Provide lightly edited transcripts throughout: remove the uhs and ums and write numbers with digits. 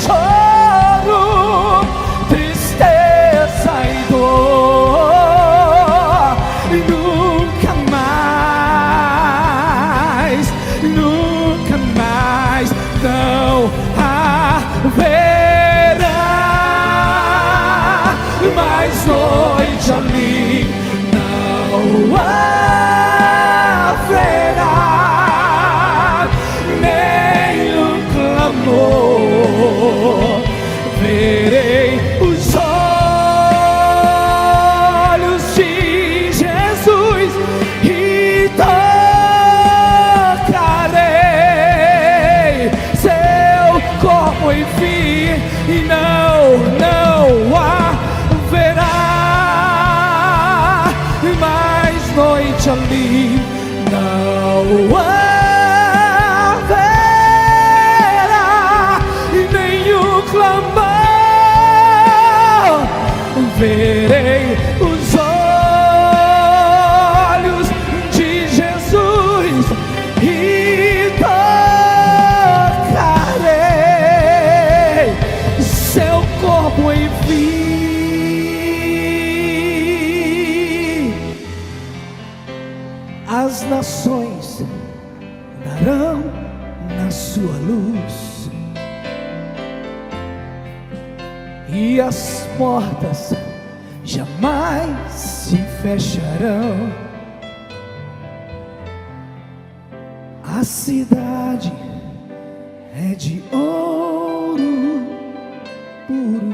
choro, tristeza e dor, nunca mais não haverá mais noite ali, não haverá nem o clamor. Verei os olhos de Jesus e tocarei seu corpo, enfim, e não haverá mais noite ali, não haverá nenhum clamor. Verei os olhos de Jesus e tocarei seu corpo, enfim. As nações andarão na sua luz, e as portas jamais se fecharão. A cidade é de ouro puro,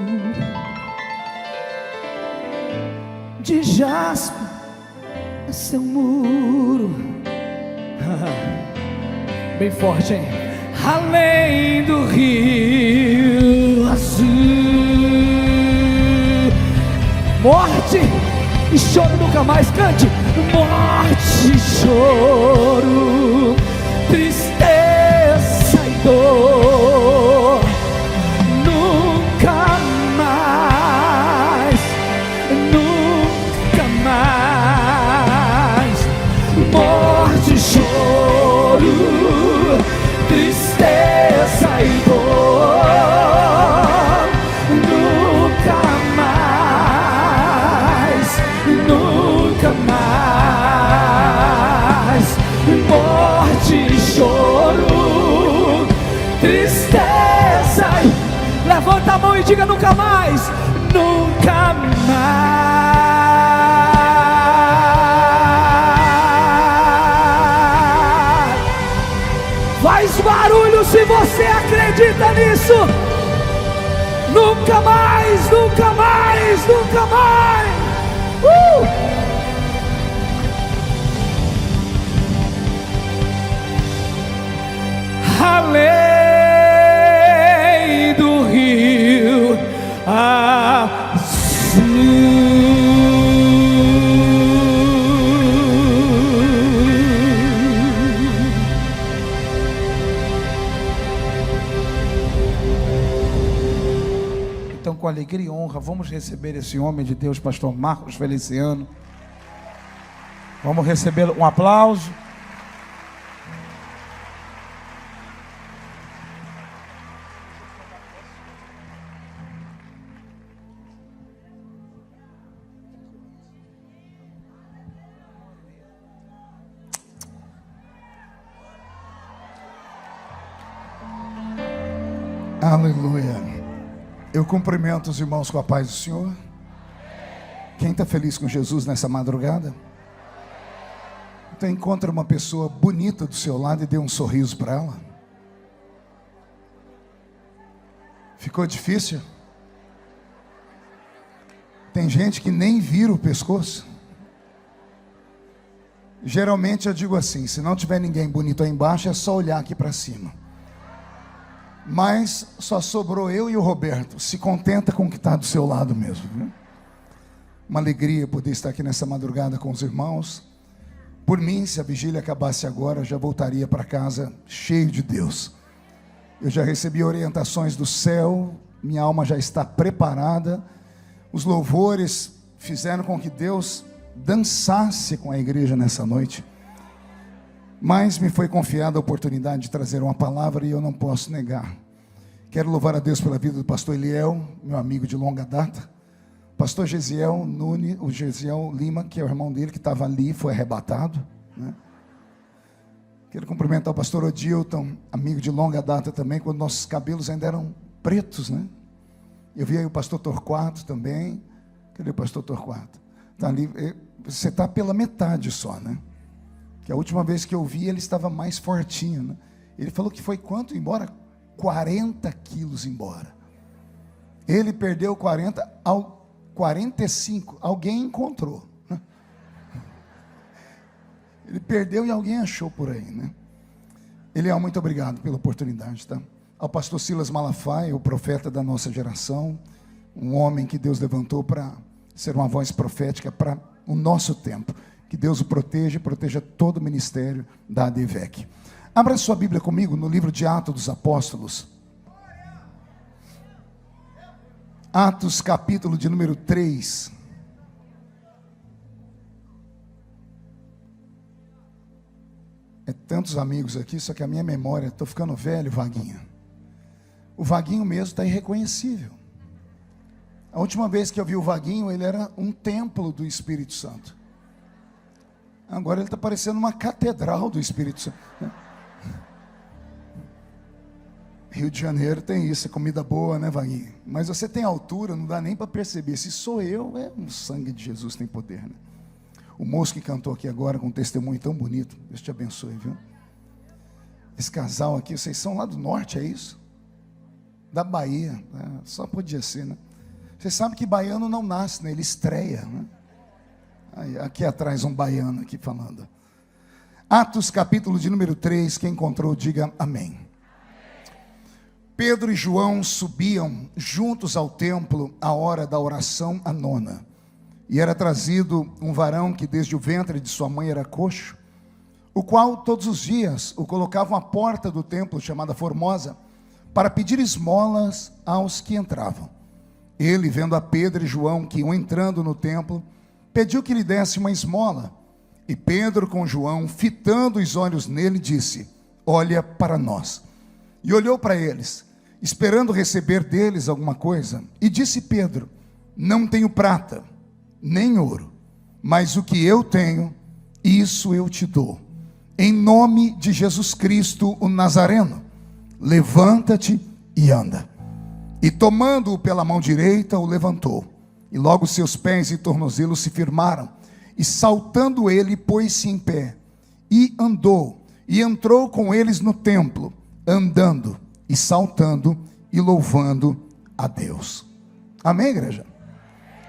de jaspe é seu muro. Bem forte, hein? Além do rio azul, morte e choro nunca mais. Cante: morte e choro, tristeza e dor, nunca mais, nunca mais. Morte e choro, tristeza e dor, nunca mais, nunca mais. Morte e choro, tristeza. Levanta a mão e diga: nunca mais, nunca mais. Faz barulho se você acredita nisso. Nunca mais, nunca mais, nunca mais. Além do rio Então, com alegria e honra, vamos receber esse homem de Deus, pastor Marcos Feliciano. Vamos recebê-lo, um aplauso. Aleluia. Eu cumprimento os irmãos com a paz do Senhor. Quem está feliz com Jesus nessa madrugada? Então encontra uma pessoa bonita do seu lado e dê um sorriso para ela. Ficou difícil? Tem gente que nem vira o pescoço. Geralmente eu digo assim: se não tiver ninguém bonito aí embaixo, é só olhar aqui para cima. Mas só sobrou eu e o Roberto. Se contenta com o que está do seu lado mesmo, viu? Uma alegria poder estar aqui nessa madrugada com os irmãos. Por mim, se a vigília acabasse agora, eu já voltaria para casa cheio de Deus. Eu já recebi orientações do céu, minha alma já está preparada. Os louvores fizeram com que Deus dançasse com a igreja nessa noite. Mas me foi confiada a oportunidade de trazer uma palavra e eu não posso negar Quero louvar a Deus pela vida do pastor Eliel, meu amigo de longa data. Pastor Gesiel Nunes, o Gesiel Lima, que é o irmão dele, que estava ali, foi arrebatado, né? Quero cumprimentar o pastor Odilton, amigo de longa data também, quando nossos cabelos ainda eram pretos, né? Eu vi aí o pastor Torquato também. Cadê o pastor Torquato? Está ali. Você está pela metade só, né? Que a última vez que eu vi, ele estava mais fortinho, né? Ele falou que foi quanto embora? 40 quilos embora. Ele perdeu 45. Alguém encontrou, né? Ele perdeu e alguém achou por aí, né? Eliel, muito obrigado pela oportunidade, tá? Ao pastor Silas Malafaia, o profeta da nossa geração, um homem que Deus levantou para ser uma voz profética para o nosso tempo. Que Deus o proteja e proteja todo o ministério da ADVEC. Abra sua Bíblia comigo no livro de Atos dos Apóstolos. Atos, capítulo de número 3. É tantos amigos aqui, só que a minha memória, estou ficando velho, Vaguinho. O Vaguinho mesmo está irreconhecível. A última vez que eu vi o Vaguinho, ele era um templo do Espírito Santo. Agora ele está parecendo uma catedral do Espírito Santo. Rio de Janeiro tem isso, é comida boa, né, Vaguinho? Mas você tem altura, não dá nem para perceber. Se sou eu, o sangue de Jesus tem poder, né? O moço que cantou aqui agora com um testemunho tão bonito, Deus te abençoe, viu? Esse casal aqui, vocês são lá do norte, é isso? Da Bahia, né? Só podia ser, né? Você sabe que baiano não nasce, né? Ele estreia, né? Aí, aqui atrás um baiano aqui falando. Atos capítulo de número 3, quem encontrou diga amém. Pedro e João subiam juntos ao templo à hora da oração, a nona. E era trazido um varão que desde o ventre de sua mãe era coxo, o qual todos os dias o colocavam à porta do templo chamada Formosa, para pedir esmolas aos que entravam. Ele, vendo a Pedro e João que iam entrando no templo, pediu que lhe desse uma esmola. E Pedro com João, fitando os olhos nele, disse: olha para nós. E olhou para eles, esperando receber deles alguma coisa. E disse Pedro: não tenho prata, nem ouro, mas o que eu tenho, isso eu te dou. Em nome de Jesus Cristo, o Nazareno, levanta-te e anda. E tomando-o pela mão direita, o levantou. E logo seus pés e tornozelos se firmaram. E saltando ele, pôs-se em pé. E andou. E entrou com eles no templo, andando e saltando e louvando a Deus. Amém, igreja?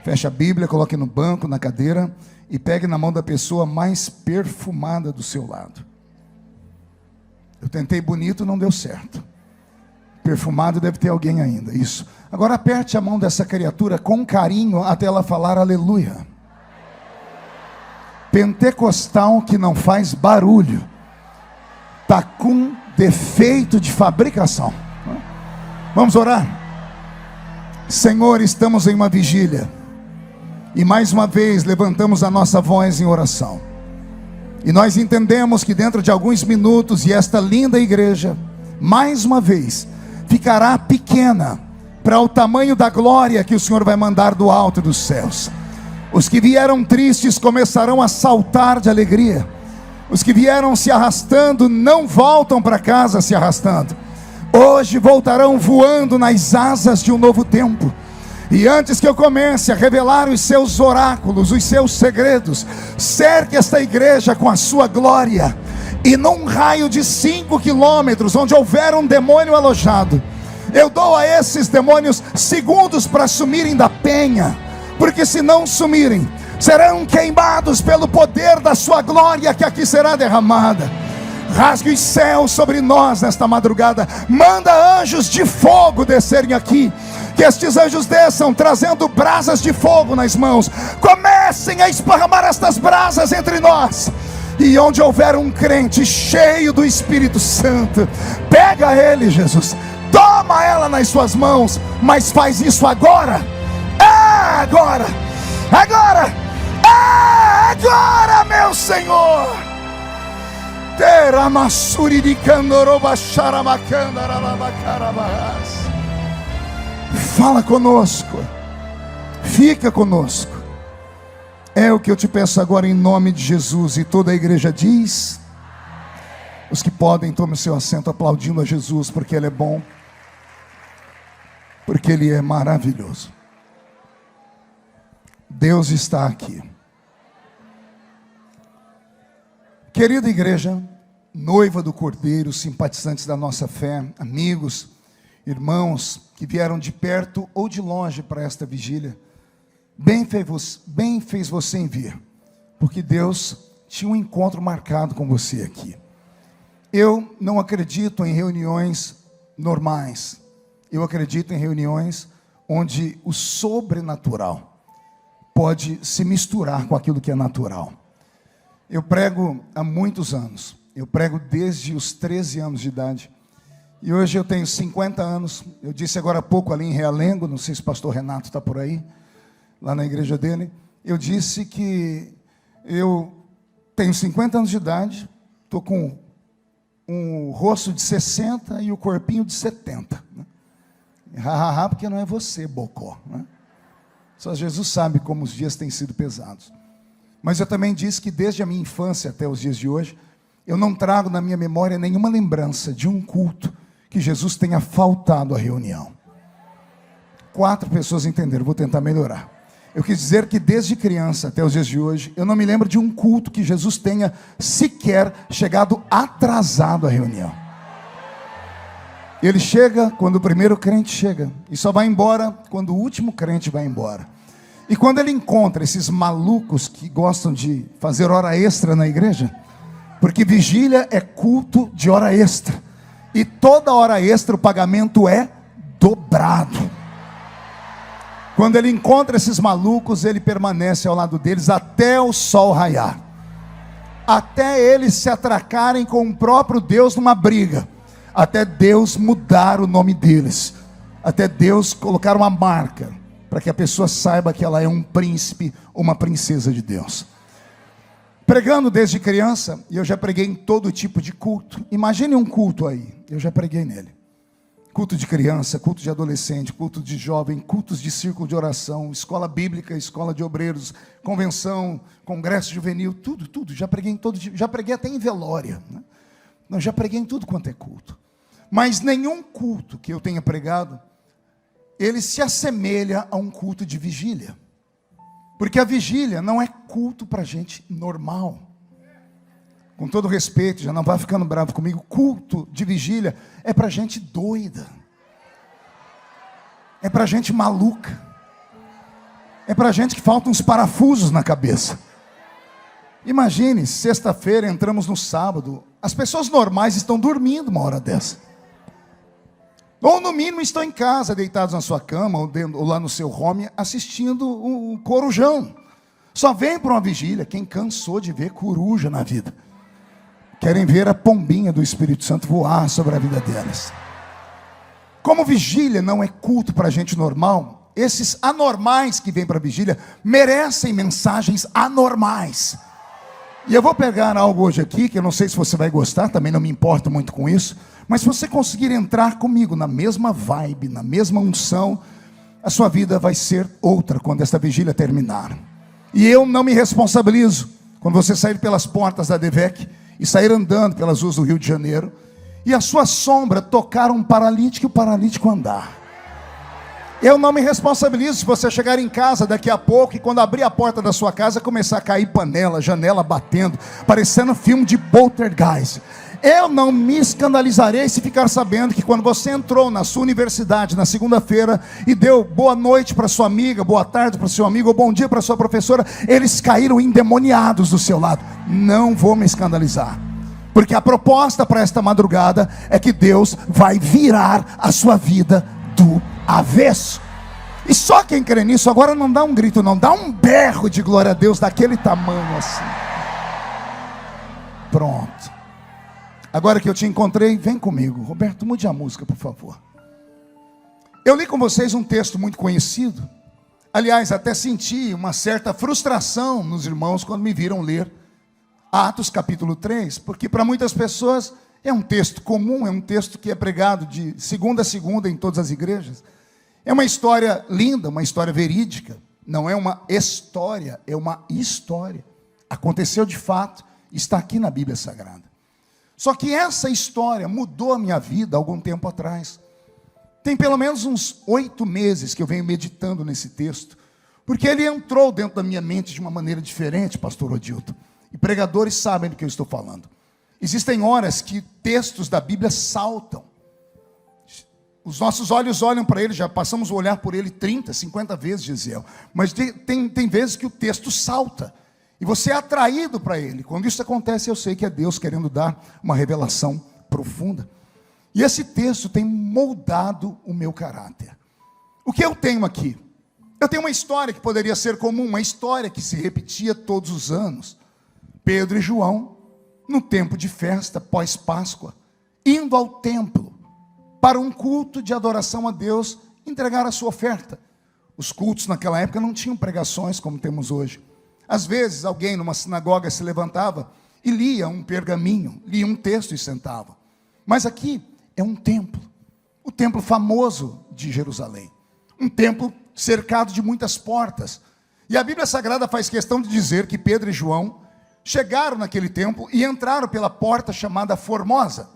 Feche a Bíblia, coloque no banco, na cadeira, e pegue na mão da pessoa mais perfumada do seu lado. Eu tentei bonito, não deu certo. Perfumado deve ter alguém ainda, isso. Agora aperte a mão dessa criatura com carinho até ela falar aleluia. Pentecostal que não faz barulho, está com defeito de fabricação. Vamos orar? Senhor, estamos em uma vigília. E mais uma vez levantamos a nossa voz em oração. E nós entendemos que dentro de alguns minutos, e esta linda igreja, mais uma vez, ficará pequena para o tamanho da glória que o Senhor vai mandar do alto dos céus. Os que vieram tristes começarão a saltar de alegria. Os que vieram se arrastando não voltam para casa se arrastando. Hoje voltarão voando nas asas de um novo tempo. E antes que eu comece a revelar os seus oráculos, os seus segredos, cerque esta igreja com a sua glória. E num raio de 5 quilômetros, onde houver um demônio alojado, eu dou a esses demônios segundos para sumirem da penha. Porque se não sumirem, serão queimados pelo poder da sua glória que aqui será derramada. Rasgue os céus sobre nós nesta madrugada. Manda anjos de fogo descerem aqui. Que estes anjos desçam trazendo brasas de fogo nas mãos. Comecem a esparramar estas brasas entre nós. E onde houver um crente cheio do Espírito Santo, pega ele, Jesus, toma ela nas suas mãos. Mas faz isso agora. Agora, agora, agora, meu Senhor. Teramassuri de Candoroba Xarabacandarabacarabarras. Fala conosco. Fica conosco. É o que eu te peço agora em nome de Jesus. E toda a igreja diz. Os que podem, tomem o seu assento aplaudindo a Jesus, porque Ele é bom, porque Ele é maravilhoso. Deus está aqui. Querida igreja, noiva do Cordeiro, simpatizantes da nossa fé, amigos, irmãos que vieram de perto ou de longe para esta vigília, bem fez você em vir, porque Deus tinha um encontro marcado com você aqui. Eu não acredito em reuniões normais. Eu acredito em reuniões onde o sobrenatural pode se misturar com aquilo que é natural. Eu prego há muitos anos. Eu prego desde os 13 anos de idade. E hoje eu tenho 50 anos. Eu disse agora há pouco ali em Realengo, não sei se o pastor Renato está por aí, lá na igreja dele. Eu disse que eu tenho 50 anos de idade, estou com um rosto de 60 e o corpinho de 70. Hahaha, porque não é você, bocó. Né? Só Jesus sabe como os dias têm sido pesados. Mas eu também disse que desde a minha infância até os dias de hoje, eu não trago na minha memória nenhuma lembrança de um culto que Jesus tenha faltado à reunião. 4 pessoas entenderam, vou tentar melhorar. Eu quis dizer que desde criança até os dias de hoje, eu não me lembro de um culto que Jesus tenha sequer chegado atrasado à reunião. Ele chega quando o primeiro crente chega, e só vai embora quando o último crente vai embora. E quando ele encontra esses malucos que gostam de fazer hora extra na igreja, porque vigília é culto de hora extra, e toda hora extra o pagamento é dobrado. Quando ele encontra esses malucos, ele permanece ao lado deles até o sol raiar, até eles se atracarem com o próprio Deus numa briga, até Deus mudar o nome deles, até Deus colocar uma marca, para que a pessoa saiba que ela é um príncipe, uma princesa de Deus. Pregando desde criança, e eu já preguei em todo tipo de culto. Imagine um culto aí, eu já preguei nele. Culto de criança, culto de adolescente, culto de jovem, cultos de círculo de oração, escola bíblica, escola de obreiros, convenção, congresso juvenil, tudo. Já preguei em todo, já preguei até em velória, né? Não, já preguei em tudo quanto é culto. Mas nenhum culto que eu tenha pregado, ele se assemelha a um culto de vigília. Porque a vigília não é culto para gente normal. Com todo respeito, já não vai ficando bravo comigo, culto de vigília é para gente doida. É para gente maluca. É para gente que faltam uns parafusos na cabeça. Imagine, sexta-feira entramos no sábado, as pessoas normais estão dormindo uma hora dessa. Ou no mínimo estão em casa, deitados na sua cama, ou lá no seu home, assistindo um corujão. Só vem para uma vigília quem cansou de ver coruja na vida. Querem ver a pombinha do Espírito Santo voar sobre a vida delas. Como vigília não é culto para gente normal, esses anormais que vêm para a vigília merecem mensagens anormais. E eu vou pegar algo hoje aqui, que eu não sei se você vai gostar, também não me importo muito com isso, mas se você conseguir entrar comigo na mesma vibe, na mesma unção, a sua vida vai ser outra quando esta vigília terminar. E eu não me responsabilizo quando você sair pelas portas da DEVEC e sair andando pelas ruas do Rio de Janeiro, e a sua sombra tocar um paralítico e o paralítico andar. Eu não me responsabilizo se você chegar em casa daqui a pouco e quando abrir a porta da sua casa começar a cair panela, janela batendo, parecendo filme de poltergeist. Eu não me escandalizarei se ficar sabendo que quando você entrou na sua universidade na segunda-feira e deu boa noite para sua amiga, boa tarde para seu amigo, ou bom dia para sua professora, eles caíram endemoniados do seu lado. Não vou me escandalizar, porque a proposta para esta madrugada é que Deus vai virar a sua vida do avesso. E só quem crê nisso agora não dá um grito, não, dá um berro de glória a Deus daquele tamanho assim. Pronto. Agora que eu te encontrei, vem comigo. Roberto, mude a música, por favor. Eu li com vocês um texto muito conhecido. Aliás, até senti uma certa frustração nos irmãos quando me viram ler Atos capítulo 3, porque para muitas pessoas é um texto comum, é um texto que é pregado de segunda a segunda em todas as igrejas. É uma história linda, uma história verídica. Não é uma história, é uma história. Aconteceu de fato, está aqui na Bíblia Sagrada. Só que essa história mudou a minha vida há algum tempo atrás. Tem pelo menos uns 8 meses que eu venho meditando nesse texto, porque ele entrou dentro da minha mente de uma maneira diferente, pastor Odilton. E pregadores sabem do que eu estou falando. Existem horas que textos da Bíblia saltam. Os nossos olhos olham para ele, já passamos a olhar por ele 30, 50 vezes, Gisiel. Mas tem vezes que o texto salta. E você é atraído para ele. Quando isso acontece, eu sei que é Deus querendo dar uma revelação profunda. E esse texto tem moldado o meu caráter. O que eu tenho aqui? Eu tenho uma história que poderia ser comum, uma história que se repetia todos os anos. Pedro e João, no tempo de festa, pós-Páscoa, indo ao templo, para um culto de adoração a Deus, entregar a sua oferta. Os cultos naquela época não tinham pregações como temos hoje. Às vezes alguém numa sinagoga se levantava e lia um pergaminho, lia um texto e sentava. Mas aqui é um templo, o templo famoso de Jerusalém. Um templo cercado de muitas portas. E a Bíblia Sagrada faz questão de dizer que Pedro e João chegaram naquele templo e entraram pela porta chamada Formosa.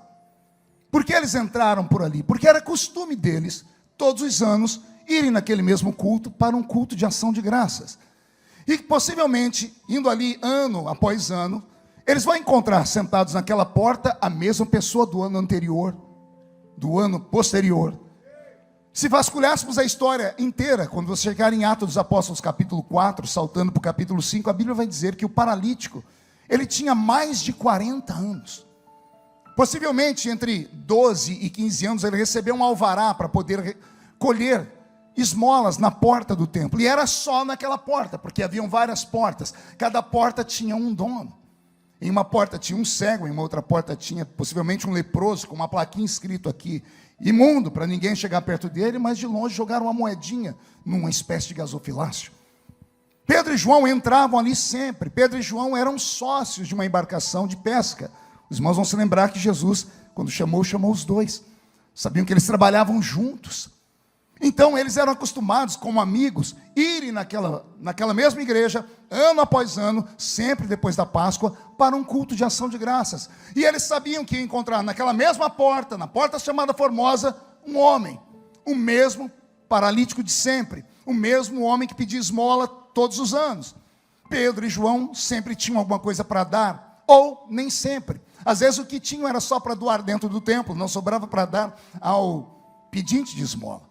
Por que eles entraram por ali? Porque era costume deles, todos os anos, irem naquele mesmo culto para um culto de ação de graças. E possivelmente, indo ali ano após ano, eles vão encontrar sentados naquela porta a mesma pessoa do ano anterior, do ano posterior. Se vasculhássemos a história inteira, quando você chegar em Atos dos Apóstolos capítulo 4, saltando para o capítulo 5, a Bíblia vai dizer que o paralítico, ele tinha mais de 40 anos. Possivelmente entre 12 e 15 anos ele recebeu um alvará para poder colher esmolas na porta do templo. E era só naquela porta, porque haviam várias portas. Cada porta tinha um dono. Em uma porta tinha um cego, em uma outra porta tinha possivelmente um leproso, com uma plaquinha escrito aqui, imundo, para ninguém chegar perto dele, mas de longe jogaram uma moedinha numa espécie de gasofilácio. Pedro e João entravam ali sempre. Pedro e João eram sócios de uma embarcação de pesca. Os irmãos vão se lembrar que Jesus, quando chamou os dois. Sabiam que eles trabalhavam juntos. Então eles eram acostumados, como amigos, irem naquela mesma igreja, ano após ano, sempre depois da Páscoa, para um culto de ação de graças. E eles sabiam que ia encontrar naquela mesma porta, na porta chamada Formosa, um homem, o mesmo paralítico de sempre, o mesmo homem que pedia esmola todos os anos. Pedro e João sempre tinham alguma coisa para dar, ou nem sempre. Às vezes o que tinham era só para doar dentro do templo, não sobrava para dar ao pedinte de esmola.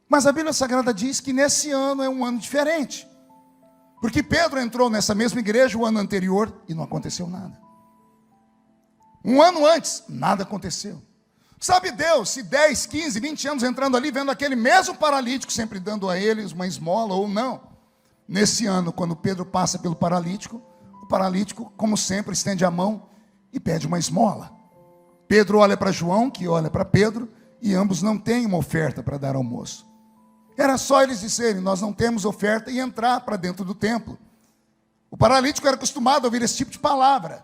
Mas a Bíblia Sagrada diz que nesse ano é um ano diferente. Porque Pedro entrou nessa mesma igreja o ano anterior e não aconteceu nada. Um ano antes, nada aconteceu. Sabe Deus, se 10, 15, 20 anos entrando ali, vendo aquele mesmo paralítico, sempre dando a eles uma esmola ou não. Nesse ano, quando Pedro passa pelo paralítico, o paralítico, como sempre, estende a mão e pede uma esmola. Pedro olha para João, que olha para Pedro, e ambos não têm uma oferta para dar ao moço. Era só eles disserem, nós não temos oferta, e entrar para dentro do templo. O paralítico era acostumado a ouvir esse tipo de palavra.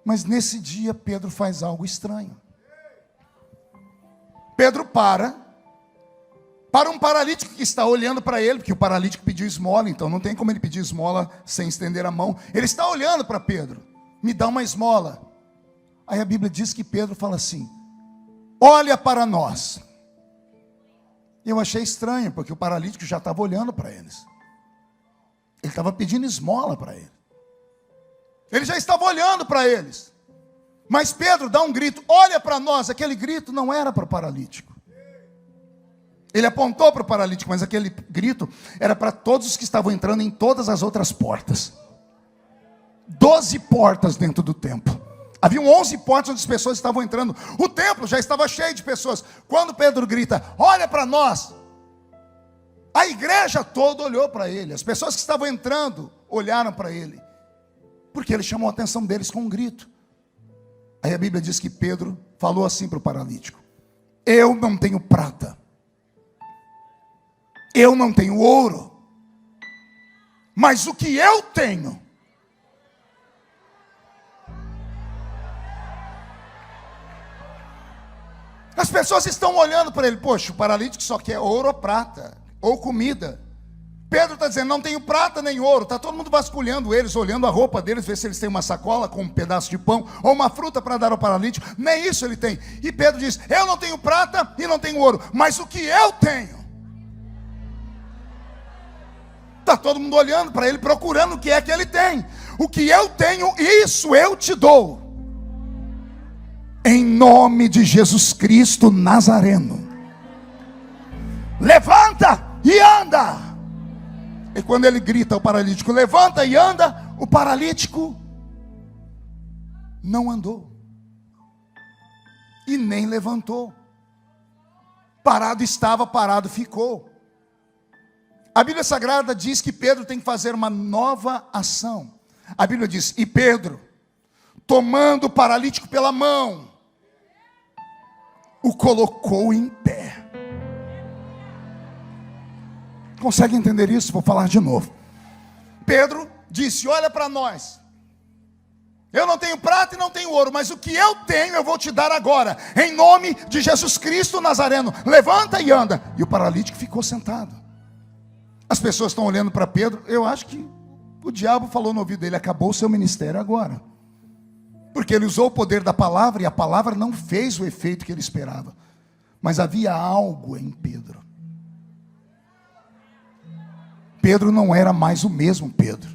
Mas nesse dia Pedro faz algo estranho. Pedro para um paralítico que está olhando para ele, porque o paralítico pediu esmola, então não tem como ele pedir esmola sem estender a mão. Ele está olhando para Pedro, me dá uma esmola. Aí a Bíblia diz que Pedro fala assim, olha para nós. Eu achei estranho, porque o paralítico já estava olhando para eles. Ele estava pedindo esmola para ele. Ele já estava olhando para eles. Mas Pedro dá um grito, olha para nós. Aquele grito não era para o paralítico. Ele apontou para o paralítico, mas aquele grito era para todos os que estavam entrando em todas as outras portas. 12 portas dentro do templo. Haviam 11 portas onde as pessoas estavam entrando. O templo já estava cheio de pessoas. Quando Pedro grita, olha para nós, a igreja toda olhou para ele. As pessoas que estavam entrando olharam para ele, porque ele chamou a atenção deles com um grito. Aí a Bíblia diz que Pedro falou assim para o paralítico, eu não tenho prata, eu não tenho ouro, mas o que eu tenho, As pessoas estão olhando para ele. Poxa, o paralítico só quer ouro ou prata, ou comida. Pedro está dizendo, não tenho prata nem ouro. Está todo mundo vasculhando eles, olhando a roupa deles, ver se eles têm uma sacola com um pedaço de pão, ou uma fruta para dar ao paralítico. Nem isso ele tem. E Pedro diz, eu não tenho prata e não tenho ouro, mas o que eu tenho. Está todo mundo olhando para ele, procurando o que é que ele tem. O que eu tenho, isso eu te dou. Em nome de Jesus Cristo Nazareno. Levanta e anda. E quando ele grita ao paralítico, levanta e anda, o paralítico não andou. E nem levantou. Parado estava, parado ficou. A Bíblia Sagrada diz que Pedro tem que fazer uma nova ação. A Bíblia diz, e Pedro, tomando o paralítico pela mão, o colocou em pé. Consegue entender isso? Vou falar de novo. Pedro disse, olha para nós. Eu não tenho prata e não tenho ouro, mas o que eu tenho eu vou te dar agora. Em nome de Jesus Cristo Nazareno. Levanta e anda. E o paralítico ficou sentado. As pessoas estão olhando para Pedro. Eu acho que o diabo falou no ouvido dele, acabou o seu ministério agora. Porque ele usou o poder da palavra e a palavra não fez o efeito que ele esperava. Mas havia algo em Pedro. Pedro não era mais o mesmo Pedro.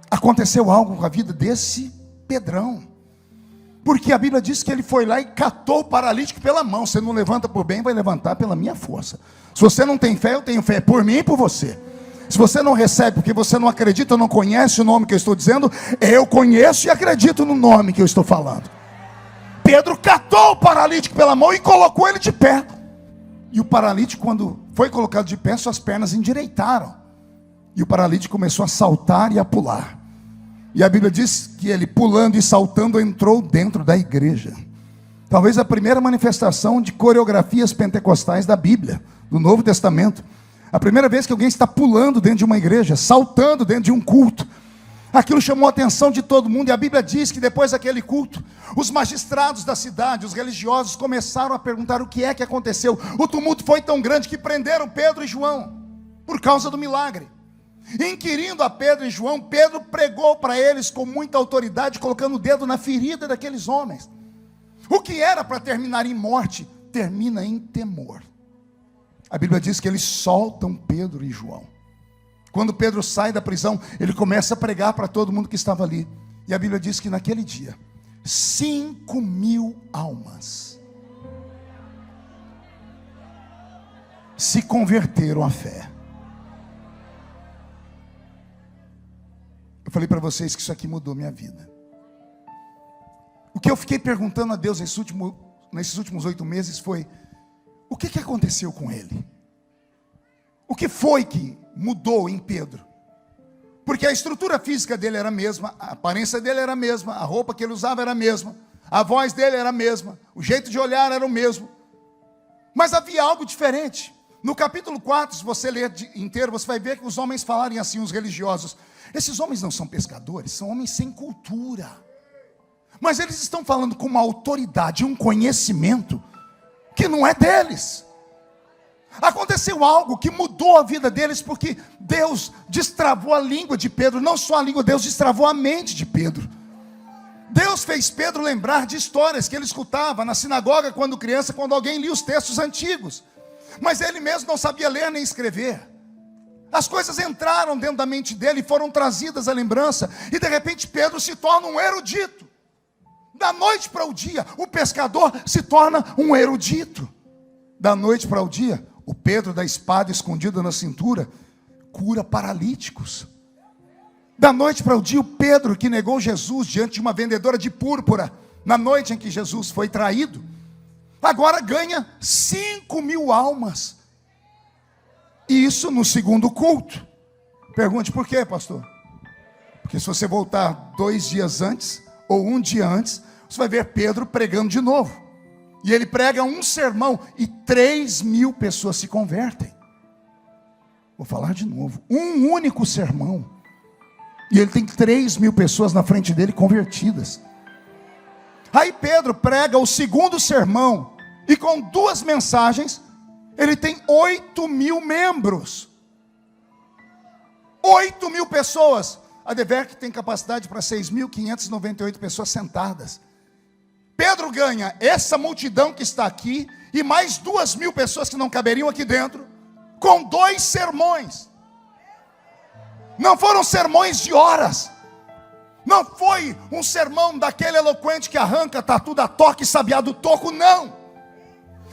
Aconteceu algo com a vida desse Pedrão. Porque a Bíblia diz que ele foi lá e catou o paralítico pela mão. Você não levanta por bem, vai levantar pela minha força. Se você não tem fé, eu tenho fé por mim e por você. Se você não recebe porque você não acredita, não conhece o nome que eu estou dizendo, eu conheço e acredito no nome que eu estou falando. Pedro catou o paralítico pela mão e colocou ele de pé. E o paralítico, quando foi colocado de pé, suas pernas endireitaram. E o paralítico começou a saltar e a pular. E a Bíblia diz que ele, pulando e saltando, entrou dentro da igreja. Talvez a primeira manifestação de coreografias pentecostais da Bíblia, do Novo Testamento. A primeira vez que alguém está pulando dentro de uma igreja, saltando dentro de um culto. Aquilo chamou a atenção de todo mundo, e a Bíblia diz que depois daquele culto, os magistrados da cidade, os religiosos, começaram a perguntar o que é que aconteceu. O tumulto foi tão grande que prenderam Pedro e João, por causa do milagre. Inquirindo a Pedro e João, Pedro pregou para eles com muita autoridade, colocando o dedo na ferida daqueles homens. O que era para terminar em morte, termina em temor. A Bíblia diz que eles soltam Pedro e João. Quando Pedro sai da prisão, ele começa a pregar para todo mundo que estava ali. E a Bíblia diz que naquele dia, 5.000 almas se converteram à fé. Eu falei para vocês que isso aqui mudou minha vida. O que eu fiquei perguntando a Deus nesses últimos 8 meses foi, o que aconteceu com ele? O que foi que mudou em Pedro? Porque a estrutura física dele era a mesma, a aparência dele era a mesma, a roupa que ele usava era a mesma, a voz dele era a mesma, o jeito de olhar era o mesmo. Mas havia algo diferente. No capítulo 4, se você ler inteiro, você vai ver que os homens falarem assim, os religiosos. Esses homens não são pescadores, são homens sem cultura. Mas eles estão falando com uma autoridade, um conhecimento que não é deles. Aconteceu algo que mudou a vida deles, porque Deus destravou a língua de Pedro. Não só a língua, Deus destravou a mente de Pedro. Deus fez Pedro lembrar de histórias que ele escutava na sinagoga quando criança, quando alguém lia os textos antigos. Mas ele mesmo não sabia ler nem escrever. As coisas entraram dentro da mente dele e foram trazidas à lembrança. E de repente Pedro se torna um erudito. Da noite para o dia, o pescador se torna um erudito. Da noite para o dia, o Pedro da espada escondida na cintura cura paralíticos. Da noite para o dia, o Pedro que negou Jesus diante de uma vendedora de púrpura, na noite em que Jesus foi traído, agora ganha 5.000 almas. E isso no segundo culto. Pergunte por quê, pastor? Porque se você voltar 2 dias antes, ou 1 dia antes, você vai ver Pedro pregando de novo. E ele prega um sermão e 3.000 pessoas se convertem. Vou falar de novo. Um único sermão. E ele tem 3.000 pessoas na frente dele convertidas. Aí Pedro prega o segundo sermão, e com 2 mensagens, ele tem 8.000 membros. 8.000 pessoas. A Deverc tem capacidade para 6.598 pessoas sentadas. Pedro ganha essa multidão que está aqui, e mais 2.000 pessoas que não caberiam aqui dentro, com 2 sermões. Não foram sermões de horas. Não foi um sermão daquele eloquente que arranca tatu da toca e sabiá do toco, não.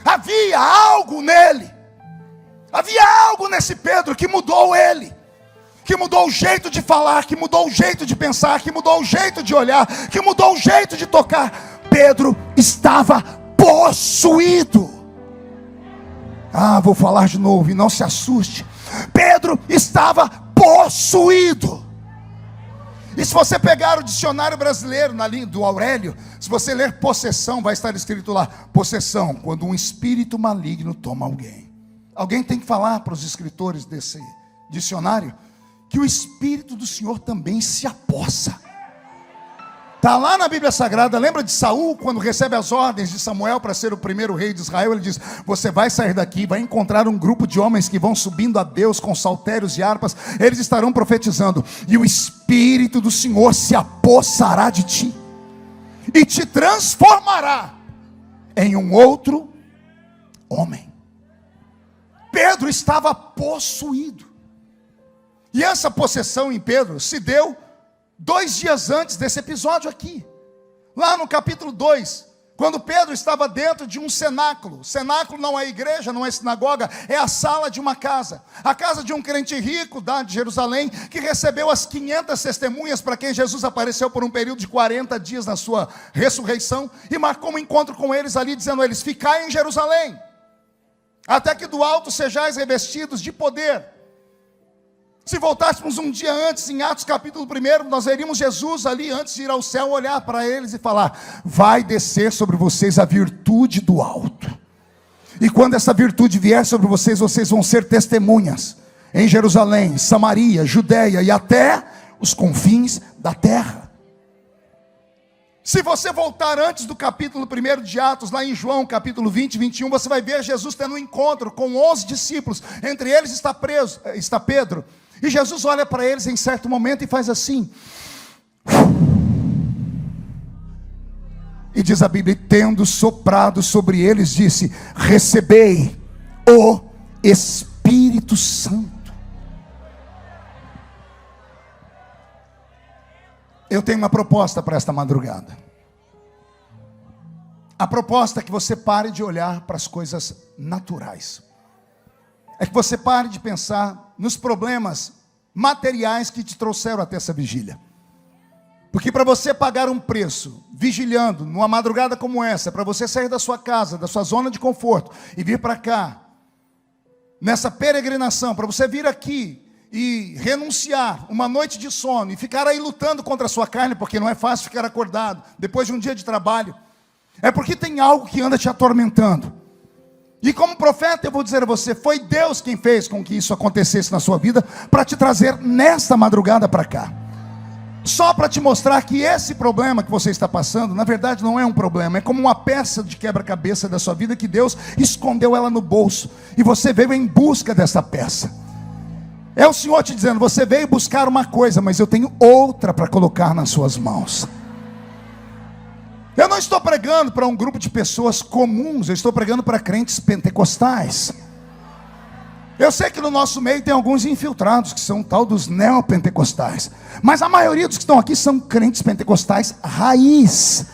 Havia algo nele. Havia algo nesse Pedro que mudou ele. Que mudou o jeito de falar, que mudou o jeito de pensar, que mudou o jeito de olhar, que mudou o jeito de tocar. Pedro estava possuído. Vou falar de novo e não se assuste. Pedro estava possuído. E se você pegar o dicionário brasileiro na linha do Aurélio, se você ler possessão, vai estar escrito lá: possessão, quando um espírito maligno toma alguém. Alguém tem que falar para os escritores desse dicionário que o Espírito do Senhor também se apossa. Está lá na Bíblia Sagrada. Lembra de Saul, quando recebe as ordens de Samuel para ser o primeiro rei de Israel? Ele diz: você vai sair daqui, vai encontrar um grupo de homens que vão subindo a Deus com saltérios e harpas. Eles estarão profetizando, e o Espírito do Senhor se apossará de ti, e te transformará em um outro homem. Pedro estava possuído. E essa possessão em Pedro se deu 2 dias antes desse episódio aqui, lá no capítulo 2, quando Pedro estava dentro de um cenáculo. Cenáculo não é igreja, não é sinagoga, é a sala de uma casa. A casa de um crente rico de Jerusalém, que recebeu as 500 testemunhas para quem Jesus apareceu por um período de 40 dias na sua ressurreição, e marcou um encontro com eles ali, dizendo a eles: ficai em Jerusalém, até que do alto sejais revestidos de poder. Se voltássemos um dia antes, em Atos capítulo 1, nós veríamos Jesus ali, antes de ir ao céu, olhar para eles e falar: vai descer sobre vocês a virtude do alto. E quando essa virtude vier sobre vocês, vocês vão ser testemunhas em Jerusalém, Samaria, Judeia e até os confins da terra. Se você voltar antes do capítulo 1 de Atos, lá em João capítulo 20, 21, você vai ver Jesus tendo um encontro com 11 discípulos. Entre eles está Pedro. E Jesus olha para eles em certo momento e faz assim. E diz a Bíblia: tendo soprado sobre eles, disse: recebei o Espírito Santo. Eu tenho uma proposta para esta madrugada. A proposta é que você pare de olhar para as coisas naturais. É que você pare de pensar nos problemas materiais que te trouxeram até essa vigília. Porque para você pagar um preço, vigilhando, numa madrugada como essa, para você sair da sua casa, da sua zona de conforto, e vir para cá, nessa peregrinação, para você vir aqui e renunciar uma noite de sono, e ficar aí lutando contra a sua carne, porque não é fácil ficar acordado, depois de um dia de trabalho, é porque tem algo que anda te atormentando. E como profeta eu vou dizer a você: foi Deus quem fez com que isso acontecesse na sua vida, para te trazer nesta madrugada para cá. Só para te mostrar que esse problema que você está passando, na verdade não é um problema, é como uma peça de quebra-cabeça da sua vida, que Deus escondeu ela no bolso, e você veio em busca dessa peça. É o Senhor te dizendo: você veio buscar uma coisa, mas eu tenho outra para colocar nas suas mãos. Eu não estou pregando para um grupo de pessoas comuns, eu estou pregando para crentes pentecostais. Eu sei que no nosso meio tem alguns infiltrados, que são tal dos neopentecostais, mas a maioria dos que estão aqui são crentes pentecostais raiz.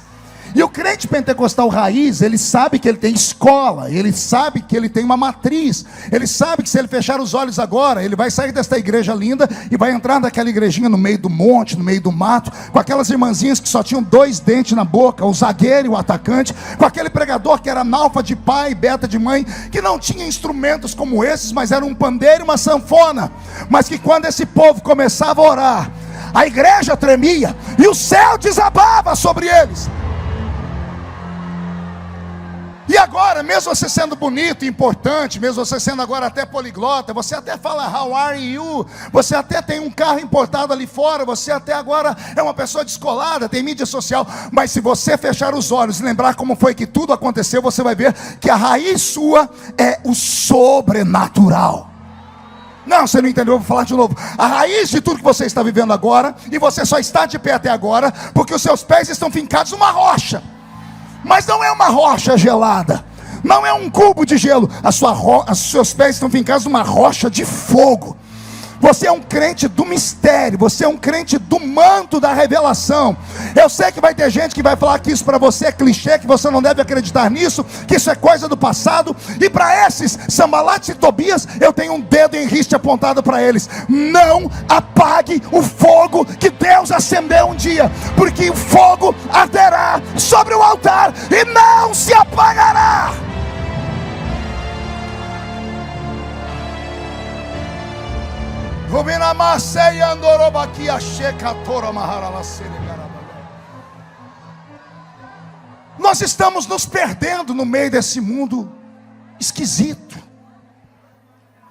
E o crente pentecostal raiz, ele sabe que ele tem escola, ele sabe que ele tem uma matriz, ele sabe que se ele fechar os olhos agora, ele vai sair desta igreja linda e vai entrar naquela igrejinha no meio do monte, no meio do mato, com aquelas irmãzinhas que só tinham 2 dentes na boca, o zagueiro e o atacante, com aquele pregador que era analfa de pai, beta de mãe, que não tinha instrumentos como esses, mas era um pandeiro e uma sanfona, mas que quando esse povo começava a orar, a igreja tremia e o céu desabava sobre eles. E agora, mesmo você sendo bonito, importante, mesmo você sendo agora até poliglota, você até fala how are you, você até tem um carro importado ali fora, você até agora é uma pessoa descolada, tem mídia social, mas se você fechar os olhos e lembrar como foi que tudo aconteceu, você vai ver que a raiz sua é o sobrenatural. Não, você não entendeu, eu vou falar de novo. A raiz de tudo que você está vivendo agora, e você só está de pé até agora, porque os seus pés estão fincados numa rocha. Mas não é uma rocha gelada, não é um cubo de gelo. Os seus pés estão fincados numa rocha de fogo. Você é um crente do mistério, você é um crente do manto da revelação. Eu sei que vai ter gente que vai falar que isso para você é clichê, que você não deve acreditar nisso, que isso é coisa do passado. E para esses Sambalates e Tobias, eu tenho um dedo em riste apontado para eles: não apague o fogo que Deus acendeu um dia, porque o fogo arderá sobre o altar e não se apagará. Nós estamos nos perdendo no meio desse mundo esquisito.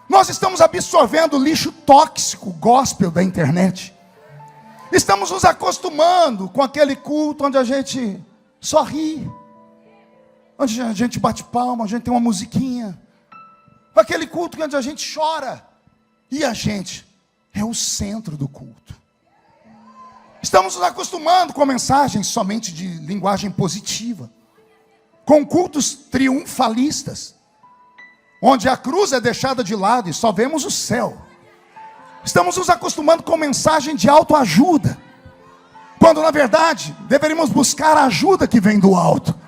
Nós estamos absorvendo lixo tóxico, gospel da internet. Estamos nos acostumando com aquele culto onde a gente só ri, onde a gente bate palma, a gente tem uma musiquinha, com aquele culto onde a gente chora. E a gente é o centro do culto. Estamos nos acostumando com mensagens somente de linguagem positiva, com cultos triunfalistas, onde a cruz é deixada de lado e só vemos o céu. Estamos nos acostumando com mensagem de autoajuda, quando na verdade deveríamos buscar a ajuda que vem do alto.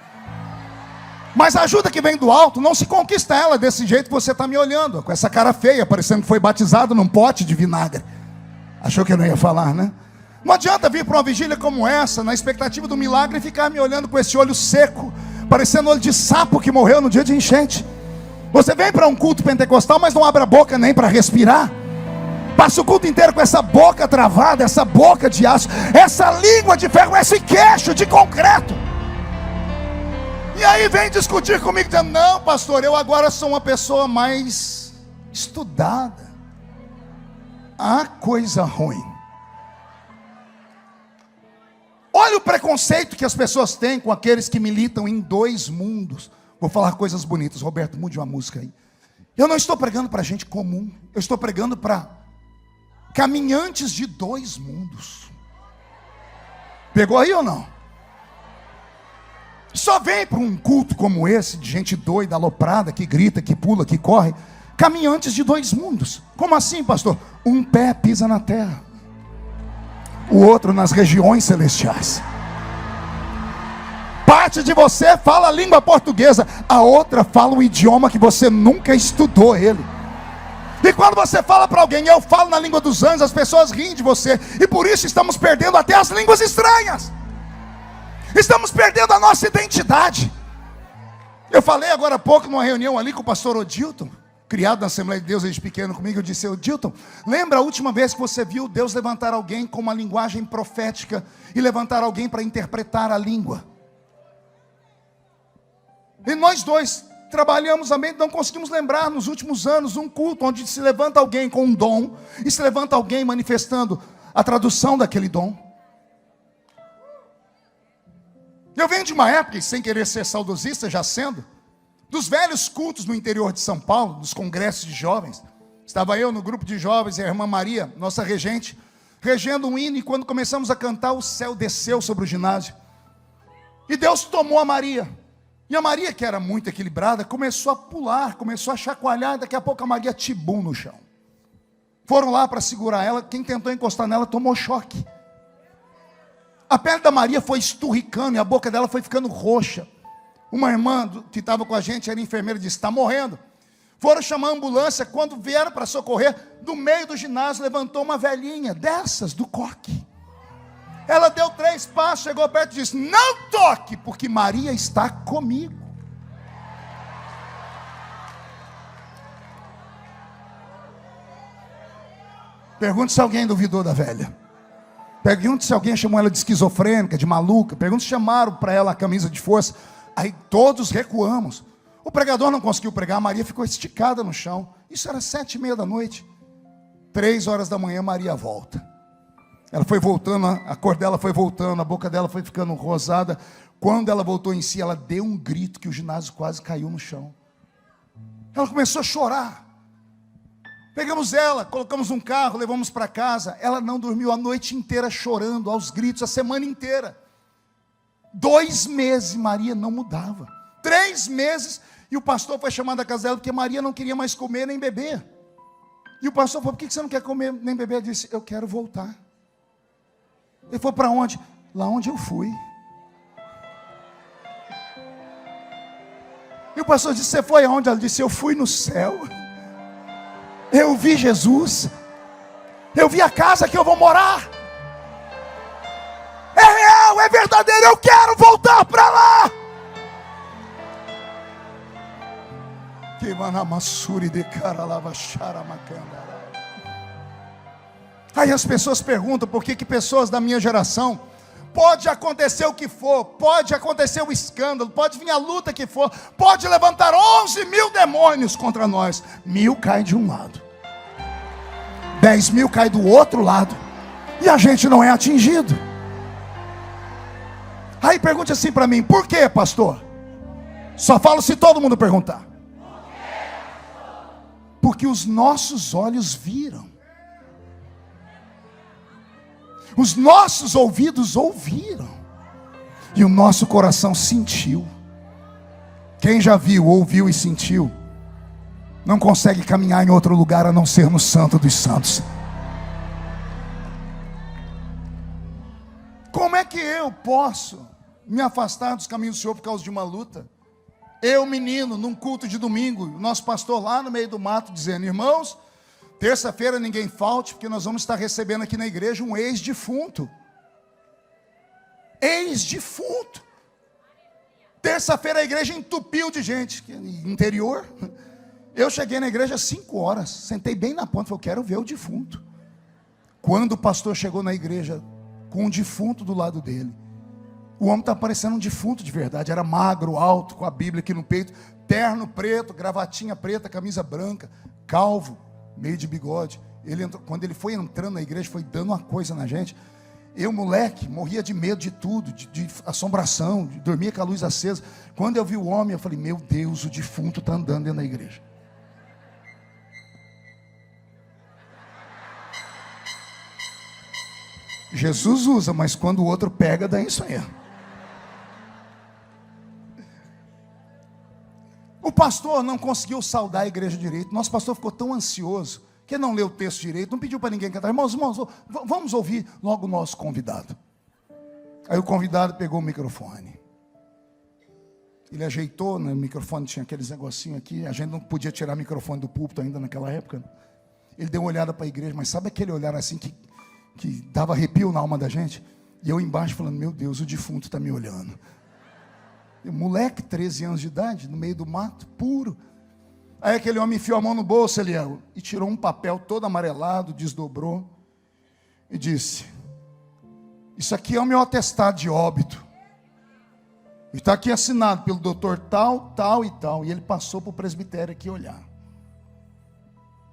Mas a ajuda que vem do alto, não se conquista ela desse jeito que você está me olhando, com essa cara feia, parecendo que foi batizado num pote de vinagre. Achou que eu não ia falar, né? Não adianta vir para uma vigília como essa, na expectativa do milagre, e ficar me olhando com esse olho seco, parecendo olho de sapo que morreu no dia de enchente. Você vem para um culto pentecostal, mas não abre a boca nem para respirar. Passa o culto inteiro com essa boca travada, essa boca de aço, essa língua de ferro, esse queixo de concreto. E aí vem discutir comigo, dizendo: não, pastor, eu agora sou uma pessoa mais estudada. Ah, coisa ruim. Olha o preconceito que as pessoas têm com aqueles que militam em dois mundos. Vou falar coisas bonitas. Roberto, mude uma música aí. Eu não estou pregando para gente comum, eu estou pregando para caminhantes de dois mundos. Pegou aí ou não? Só vem para um culto como esse, de gente doida, aloprada, que grita, que pula, que corre, caminhantes de dois mundos. Como assim, pastor? Um pé pisa na terra, o outro nas regiões celestiais. Parte de você fala a língua portuguesa, a outra fala um idioma que você nunca estudou ele. E quando você fala para alguém: eu falo na língua dos anjos, as pessoas riem de você. E por isso estamos perdendo até as línguas estranhas. Estamos perdendo a nossa identidade. Eu falei agora há pouco numa reunião ali com o pastor Odilton, criado na Assembleia de Deus desde pequeno comigo. Eu disse: Odilton, lembra a última vez que você viu Deus levantar alguém com uma linguagem profética e levantar alguém para interpretar a língua? E nós dois trabalhamos a mente, não conseguimos lembrar nos últimos anos um culto onde se levanta alguém com um dom e se levanta alguém manifestando a tradução daquele dom. Eu venho de uma época, e sem querer ser saudosista, já sendo, dos velhos cultos no interior de São Paulo, dos congressos de jovens. Estava eu no grupo de jovens e a irmã Maria, nossa regente, regendo um hino, e quando começamos a cantar, o céu desceu sobre o ginásio. E Deus tomou a Maria. E a Maria, que era muito equilibrada, começou a pular, começou a chacoalhar, e daqui a pouco a Maria tibum no chão. Foram lá para segurar ela, quem tentou encostar nela tomou choque. A pele da Maria foi esturricando e a boca dela foi ficando roxa. Uma irmã que estava com a gente, era enfermeira, disse: está morrendo. Foram chamar a ambulância. Quando vieram para socorrer, do meio do ginásio levantou uma velhinha dessas, do coque. Ela deu 3 passos, chegou perto e disse: não toque, porque Maria está comigo. Pergunte se alguém duvidou da velha. Pergunte se alguém chamou ela de esquizofrênica, de maluca. Pergunte se chamaram para ela a camisa de força. Aí todos recuamos. O pregador não conseguiu pregar, Maria ficou esticada no chão. Isso era 7:30 da noite. 3 horas da manhã, Maria volta. Ela foi voltando, a cor dela foi voltando, a boca dela foi ficando rosada. Quando ela voltou em si, ela deu um grito que o ginásio quase caiu no chão. Ela começou a chorar. Pegamos ela, colocamos num carro, levamos para casa. Ela não dormiu a noite inteira chorando, aos gritos, a semana inteira. 2 meses, Maria não mudava. 3 meses, e o pastor foi chamado da casa dela, porque Maria não queria mais comer nem beber. E o pastor falou, por que você não quer comer nem beber? Ela disse, eu quero voltar. Ele falou, para onde? Lá onde eu fui. E o pastor disse, você foi aonde? Ela disse, eu fui no céu. Eu vi Jesus. Eu vi a casa que eu vou morar. É real, é verdadeiro, eu quero voltar para lá. Que manamassuri de caralava xaramacandara. Aí as pessoas perguntam por que pessoas da minha geração, pode acontecer o que for, pode acontecer o escândalo, pode vir a luta que for, pode levantar 11.000 demônios contra nós, 1.000 cai de um lado, 10.000 cai do outro lado, e a gente não é atingido. Aí pergunte assim para mim, por que, pastor? Só falo se todo mundo perguntar. Porque os nossos olhos viram, os nossos ouvidos ouviram, e o nosso coração sentiu. Quem já viu, ouviu e sentiu, não consegue caminhar em outro lugar a não ser no Santo dos Santos. Como é que eu posso me afastar dos caminhos do Senhor por causa de uma luta? Eu, menino, num culto de domingo, o nosso pastor lá no meio do mato dizendo, irmãos, terça-feira ninguém falte, porque nós vamos estar recebendo aqui na igreja um ex-defunto. Ex-defunto. Terça-feira a igreja entupiu de gente, interior. Eu cheguei na igreja às 5 horas, sentei bem na ponta, falei, eu quero ver o defunto. Quando o pastor chegou na igreja com um defunto do lado dele, o homem está parecendo um defunto de verdade, era magro, alto, com a Bíblia aqui no peito, terno preto, gravatinha preta, camisa branca, calvo, meio de bigode. Ele entrou, quando ele foi entrando na igreja, foi dando uma coisa na gente. Eu, moleque, morria de medo de tudo, de assombração, de dormir com a luz acesa. Quando eu vi o homem, eu falei, meu Deus, o defunto está andando dentro da igreja. Jesus usa, mas quando o outro pega, dá isso aí. O pastor não conseguiu saudar a igreja direito. Nosso pastor ficou tão ansioso que não leu o texto direito, não pediu para ninguém cantar. Irmãos, vamos ouvir logo o nosso convidado. Aí o convidado pegou o microfone. Ele ajeitou, né? O microfone tinha aqueles negocinhos aqui. A gente não podia tirar o microfone do púlpito ainda naquela época. Ele deu uma olhada para a igreja, mas sabe aquele olhar assim que dava arrepio na alma da gente? E eu embaixo falando, meu Deus, o defunto está me olhando. Moleque, 13 anos de idade, no meio do mato, puro. Aí aquele homem enfiou a mão no bolso, Eliel, e tirou um papel todo amarelado, desdobrou, e disse, isso aqui é o meu atestado de óbito. E está aqui assinado pelo doutor tal, tal e tal. E ele passou para o presbitério aqui olhar.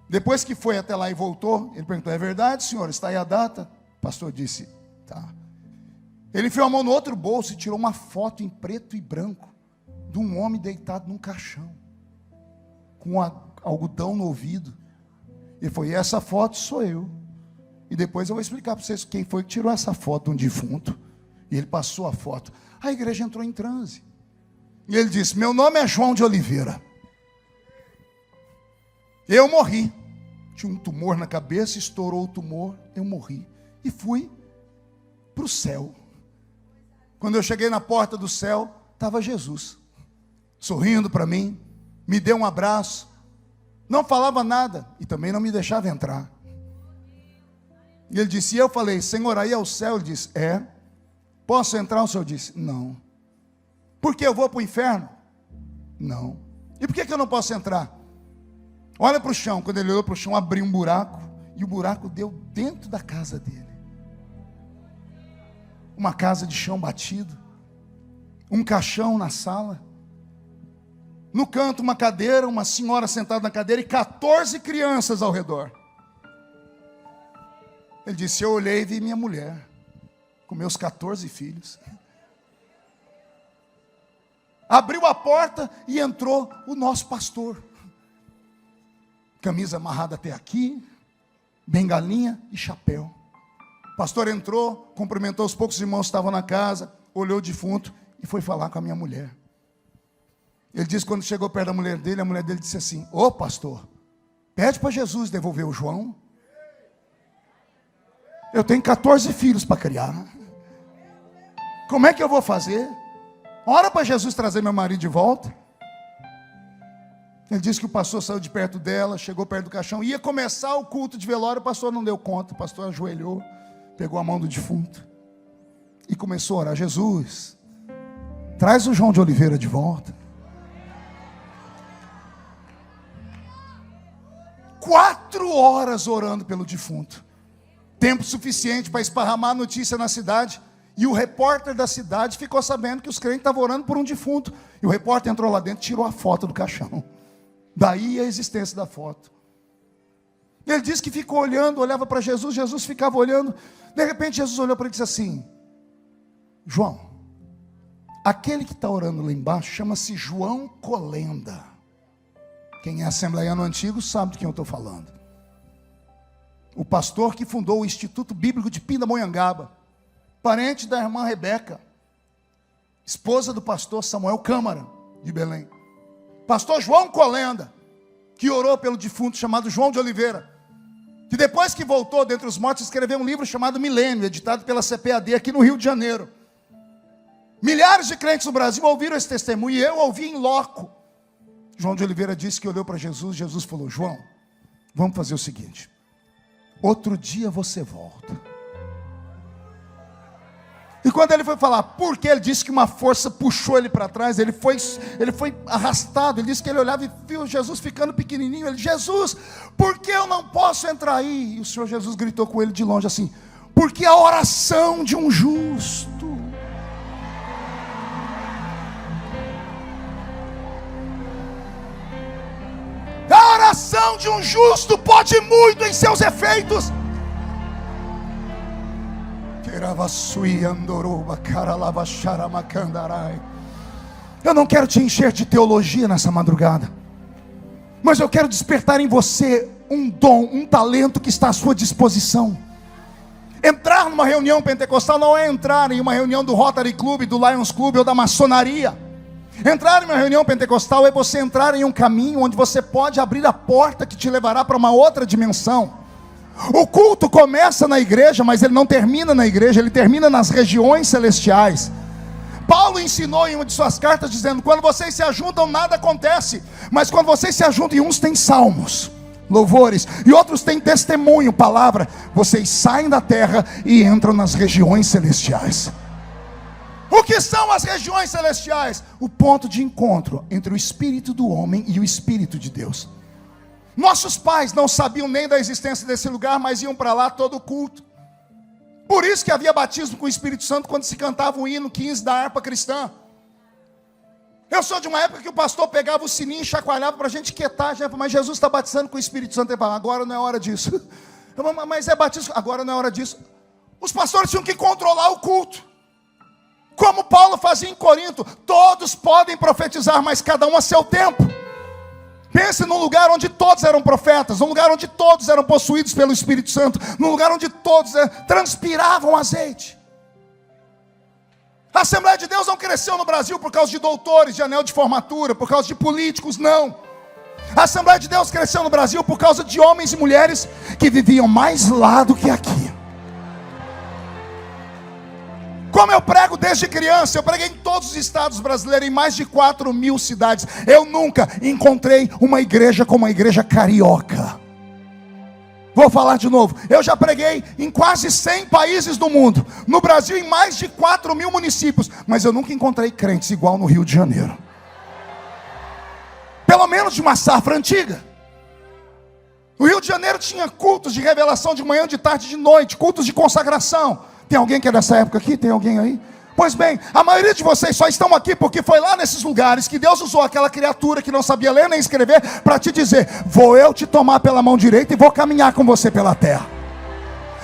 Depois que foi até lá e voltou, ele perguntou, é verdade, senhor? Está aí a data? O pastor disse, tá. Ele enfiou a mão no outro bolso e tirou uma foto em preto e branco de um homem deitado num caixão, com algodão no ouvido. Ele falou, e essa foto sou eu. E depois eu vou explicar para vocês quem foi que tirou essa foto de um defunto. E ele passou a foto. A igreja entrou em transe. E ele disse, meu nome é João de Oliveira. Eu morri. Tinha um tumor na cabeça, estourou o tumor, eu morri. E fui para o céu. Quando eu cheguei na porta do céu, estava Jesus, sorrindo para mim, me deu um abraço, não falava nada, e também não me deixava entrar. E ele disse, e eu falei, Senhor, aí é o céu? Ele disse, é. Posso entrar? O Senhor disse, não. Por que eu vou para o inferno? Não. E por que eu não posso entrar? Olha para o chão. Quando ele olhou para o chão, abriu um buraco, e o buraco deu dentro da casa dele. Uma casa de chão batido. um caixão na sala. No canto, uma cadeira, uma senhora sentada na cadeira e 14 crianças ao redor. Ele disse: eu olhei e vi minha mulher, com meus 14 filhos. Abriu a porta e entrou o nosso pastor. Camisa amarrada até aqui, bengalinha e chapéu. O pastor entrou, cumprimentou os poucos irmãos que estavam na casa, olhou o defunto e foi falar com a minha mulher. Ele disse que quando chegou perto da mulher dele, a mulher dele disse assim: ô pastor, pede para Jesus devolver o João. Eu tenho 14 filhos para criar. Como é que eu vou fazer? Ora para Jesus trazer meu marido de volta. Ele disse que o pastor saiu de perto dela, chegou perto do caixão, ia começar o culto de velório, o pastor não deu conta, o pastor ajoelhou, pegou a mão do defunto e começou a orar: Jesus, traz o João de Oliveira de volta. 4 horas orando pelo defunto. Tempo suficiente para esparramar a notícia na cidade. E o repórter da cidade ficou sabendo que os crentes estavam orando por um defunto. E o repórter entrou lá dentro e tirou a foto do caixão. Daí a existência da foto. Ele disse que ficou olhando, olhava para Jesus, Jesus ficava olhando. De repente Jesus olhou para ele e disse assim: João, aquele que está orando lá embaixo chama-se João Colenda. Quem é assembleiano antigo sabe de quem eu estou falando. O pastor que fundou o Instituto Bíblico de Pindamonhangaba, parente da irmã Rebeca, esposa do pastor Samuel Câmara, de Belém. Pastor João Colenda, que orou pelo defunto chamado João de Oliveira, que depois que voltou dentre os mortos, escreveu um livro chamado Milênio, editado pela CPAD aqui no Rio de Janeiro. Milhares de crentes no Brasil ouviram esse testemunho e eu ouvi em loco. João de Oliveira disse que olhou para Jesus, Jesus falou: João, vamos fazer o seguinte, outro dia você volta. E quando ele foi falar por que, ele disse que uma força puxou ele para trás, ele foi arrastado. Ele disse que ele olhava e viu Jesus ficando pequenininho. Ele: Jesus, por que eu não posso entrar aí? E o Senhor Jesus gritou com ele de longe assim: porque a oração de um justo. A oração de um justo pode muito em seus efeitos. Eu não quero te encher de teologia nessa madrugada, mas eu quero despertar em você um dom, um talento que está à sua disposição. Entrar numa reunião pentecostal não é entrar em uma reunião do Rotary Club, do Lions Club ou da maçonaria. Entrar em uma reunião pentecostal é você entrar em um caminho onde você pode abrir a porta que te levará para uma outra dimensão. O culto começa na igreja, mas ele não termina na igreja, ele termina nas regiões celestiais. Paulo ensinou em uma de suas cartas dizendo: quando vocês se ajuntam nada acontece, mas quando vocês se ajuntam, e uns têm salmos, louvores, e outros têm testemunho, palavra, vocês saem da terra e entram nas regiões celestiais. O que são as regiões celestiais? O ponto de encontro entre o espírito do homem e o espírito de Deus. Nossos pais não sabiam nem da existência desse lugar, mas iam para lá todo culto. Por isso que havia batismo com o Espírito Santo quando se cantava o hino 15 da harpa cristã. Eu sou de uma época que o pastor pegava o sininho e chacoalhava para a gente quietar, mas Jesus está batizando com o Espírito Santo. Ele falava: agora não é hora disso. Mas é batismo, agora não é hora disso. Os pastores tinham que controlar o culto. Como Paulo fazia em Corinto: todos podem profetizar, mas cada um a seu tempo. Pense num lugar onde todos eram profetas, num lugar onde todos eram possuídos pelo Espírito Santo, num lugar onde todos transpiravam azeite. A Assembleia de Deus não cresceu no Brasil por causa de doutores, de anel de formatura, por causa de políticos, não. A Assembleia de Deus cresceu no Brasil por causa de homens e mulheres que viviam mais lá do que aqui. Como eu prego desde criança, eu preguei em todos os estados brasileiros, em mais de 4.000 cidades. Eu nunca encontrei uma igreja como a igreja carioca. Vou falar de novo. Eu já preguei em quase 100 países do mundo. No Brasil, em mais de 4.000 municípios. Mas eu nunca encontrei crentes igual no Rio de Janeiro. Pelo menos de uma safra antiga. O Rio de Janeiro tinha cultos de revelação de manhã, de tarde, de noite. Cultos de consagração. Tem alguém que é dessa época aqui? Tem alguém aí? Pois bem, a maioria de vocês só estão aqui porque foi lá nesses lugares que Deus usou aquela criatura que não sabia ler nem escrever para te dizer: vou eu te tomar pela mão direita e vou caminhar com você pela terra.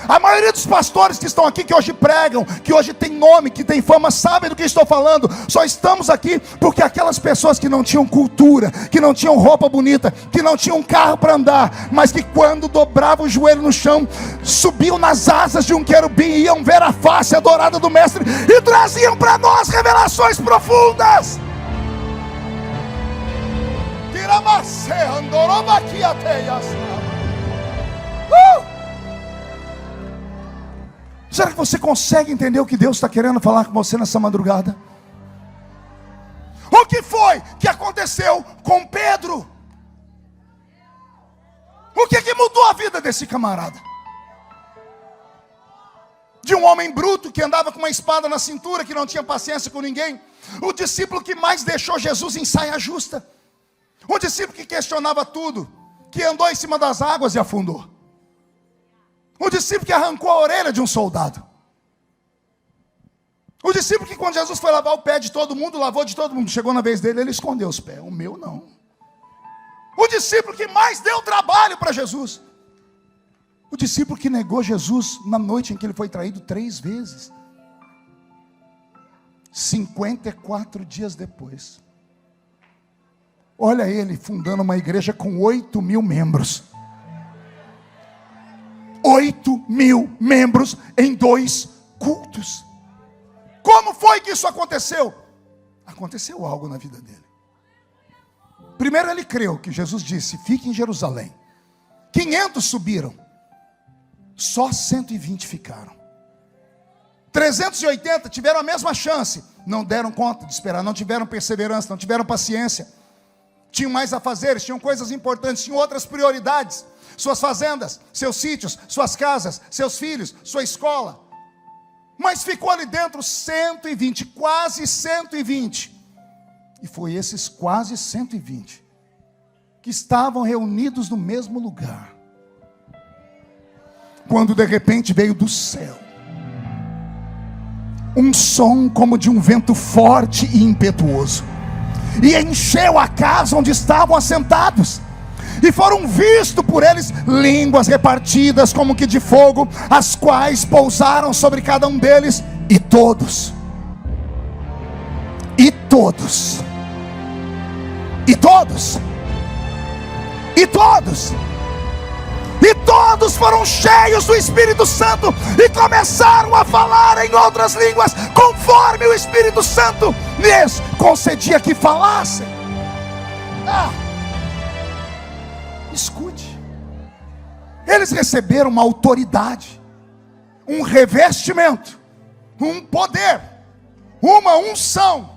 A maioria dos pastores que estão aqui, que hoje pregam, que hoje tem nome, que tem fama, sabem do que estou falando. Só estamos aqui porque aquelas pessoas que não tinham cultura, que não tinham roupa bonita, que não tinham um carro para andar, mas que quando dobravam o joelho no chão, subiam nas asas de um querubim, iam ver a face adorada do mestre e traziam para nós revelações profundas. Será que você consegue entender o que Deus está querendo falar com você nessa madrugada? O que foi que aconteceu com Pedro? O que mudou a vida desse camarada? De um homem bruto que andava com uma espada na cintura, que não tinha paciência com ninguém. O discípulo que mais deixou Jesus em saia justa. O discípulo que questionava tudo, que andou em cima das águas e afundou. O discípulo que arrancou a orelha de um soldado. O discípulo que quando Jesus foi lavar o pé de todo mundo, lavou de todo mundo. Chegou na vez dele, ele escondeu os pés. O meu não. O discípulo que mais deu trabalho para Jesus. O discípulo que negou Jesus na noite em que ele foi traído 3 vezes. 54 dias depois. Olha ele fundando uma igreja com 8.000 membros. 8.000 membros em 2 cultos. Como foi que isso aconteceu? Aconteceu algo na vida dele. Primeiro ele creu que Jesus disse: fique em Jerusalém. 500 subiram, só 120 ficaram. 380 tiveram a mesma chance, não deram conta de esperar, não tiveram perseverança, não tiveram paciência. Tinham mais a fazer, tinham coisas importantes, tinham outras prioridades. Suas fazendas, seus sítios, suas casas, seus filhos, sua escola. Mas ficou ali dentro 120, quase 120. E foi esses quase 120 que estavam reunidos no mesmo lugar, quando de repente veio do céu um som como de um vento forte e impetuoso, e encheu a casa onde estavam assentados. E foram vistos por eles línguas repartidas como que de fogo, as quais pousaram sobre cada um deles. E todos foram cheios do Espírito Santo e começaram a falar em outras línguas, conforme o Espírito Santo lhes concedia que falassem. Escute, eles receberam uma autoridade, um revestimento, um poder, uma unção,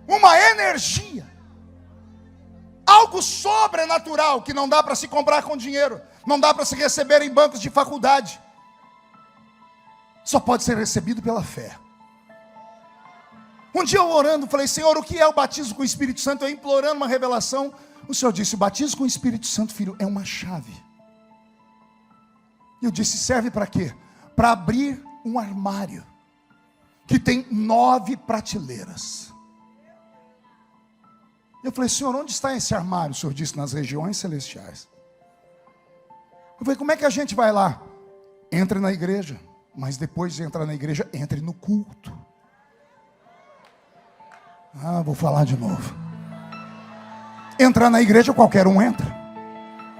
uma energia, algo sobrenatural que não dá para se comprar com dinheiro, não dá para se receber em bancos de faculdade, só pode ser recebido pela fé. Um dia eu orando, falei: Senhor, o que é o batismo com o Espírito Santo? Eu implorando uma revelação. O Senhor disse: o batismo com o Espírito Santo, filho, é uma chave. E eu disse: serve para quê? Para abrir um armário que tem 9 prateleiras. Eu falei: Senhor, onde está esse armário? O Senhor disse: nas regiões celestiais. Eu falei: como é que a gente vai lá? Entre na igreja, mas depois de entrar na igreja, entre no culto. Vou falar de novo. Entrar na igreja, qualquer um entra.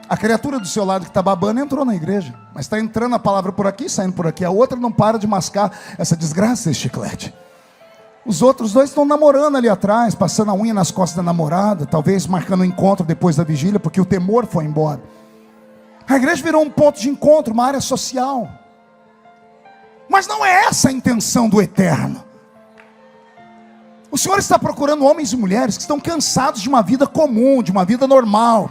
A criatura do seu lado que está babando entrou na igreja, mas está entrando a palavra por aqui, saindo por aqui. A outra não para de mascar essa desgraça desse chiclete. Os outros 2 estão namorando ali atrás, passando a unha nas costas da namorada, talvez marcando um encontro depois da vigília, porque o temor foi embora. A igreja virou um ponto de encontro, uma área social. Mas não é essa a intenção do eterno. O Senhor está procurando homens e mulheres que estão cansados de uma vida comum, de uma vida normal.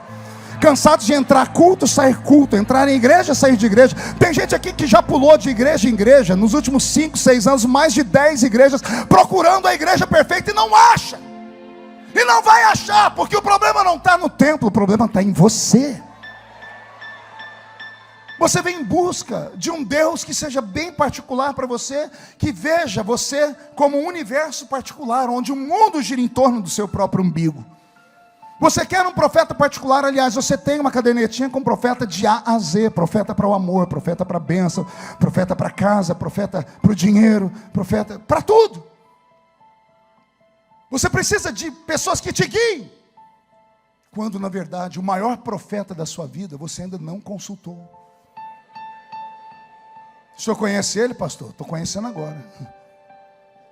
Cansados de entrar culto, sair culto, entrar em igreja, sair de igreja. Tem gente aqui que já pulou de igreja em igreja, nos últimos 5, 6 anos, mais de 10 igrejas, procurando a igreja perfeita e não acha. E não vai achar, porque o problema não está no templo, o problema está em você. Você vem em busca de um Deus que seja bem particular para você, que veja você como um universo particular, onde o mundo gira em torno do seu próprio umbigo. Você quer um profeta particular, aliás, você tem uma cadernetinha com profeta de A a Z, profeta para o amor, profeta para a bênção, profeta para a casa, profeta para o dinheiro, profeta para tudo. Você precisa de pessoas que te guiem, quando na verdade o maior profeta da sua vida você ainda não consultou. O senhor conhece ele, pastor? Estou conhecendo agora.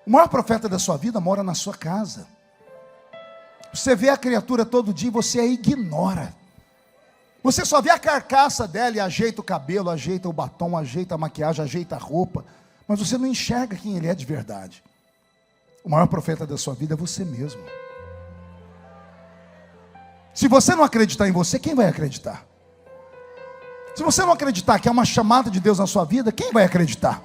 O maior profeta da sua vida mora na sua casa. Você vê a criatura todo dia e você a ignora. Você só vê a carcaça dela e ajeita o cabelo, ajeita o batom, ajeita a maquiagem, ajeita a roupa. Mas você não enxerga quem ele é de verdade. O maior profeta da sua vida é você mesmo. Se você não acreditar em você, quem vai acreditar? Se você não acreditar que é uma chamada de Deus na sua vida, quem vai acreditar?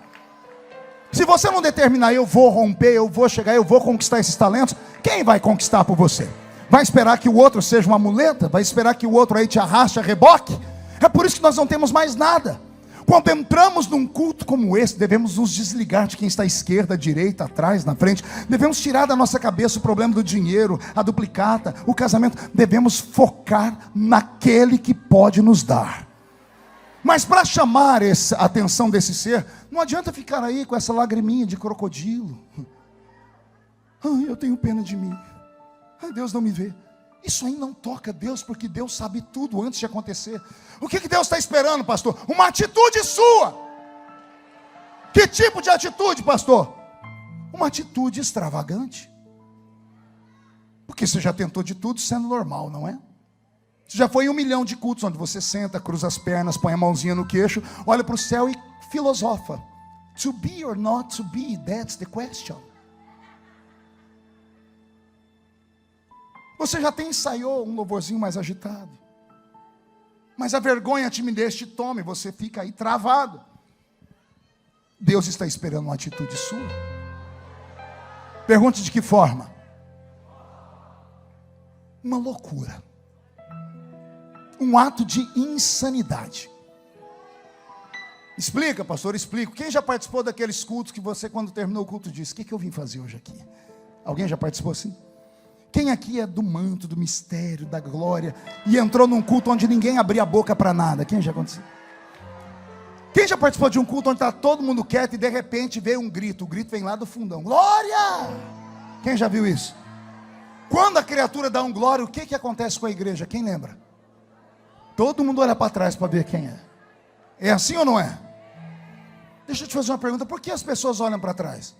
Se você não determinar, eu vou romper, eu vou chegar, eu vou conquistar esses talentos, quem vai conquistar por você? Vai esperar que o outro seja uma muleta? Vai esperar que o outro aí te arraste a reboque? É por isso que nós não temos mais nada. Quando entramos num culto como esse, devemos nos desligar de quem está à esquerda, à direita, atrás, na frente. Devemos tirar da nossa cabeça o problema do dinheiro, a duplicata, o casamento. Devemos focar naquele que pode nos dar. Mas para chamar a atenção desse ser, não adianta ficar aí com essa lagriminha de crocodilo. Ai, eu tenho pena de mim. Ai, Deus não me vê. Isso aí não toca Deus, porque Deus sabe tudo antes de acontecer. O que Deus está esperando, pastor? Uma atitude sua. Que tipo de atitude, pastor? Uma atitude extravagante. Porque você já tentou de tudo sendo normal, não é? Você já foi em 1 milhão de cultos onde você senta, cruza as pernas, põe a mãozinha no queixo, olha para o céu e filosofa. To be or not to be, that's the question. Você já tem ensaiou um louvorzinho mais agitado. Mas a vergonha, a timidez te toma e você fica aí travado. Deus está esperando uma atitude sua. Pergunte de que forma? Uma loucura. Um ato de insanidade. Explica, pastor, explico. Quem já participou daqueles cultos que você, quando terminou o culto, disse: o que eu vim fazer hoje aqui? Alguém já participou assim? Quem aqui é do manto, do mistério, da glória, e entrou num culto onde ninguém abria a boca para nada? Quem já aconteceu? Quem já participou de um culto onde está todo mundo quieto e de repente veio um grito? O grito vem lá do fundão: glória! Quem já viu isso? Quando a criatura dá um glória, o que acontece com a igreja? Quem lembra? Todo mundo olha para trás para ver quem é. É assim ou não é? Deixa eu te fazer uma pergunta: por que as pessoas olham para trás?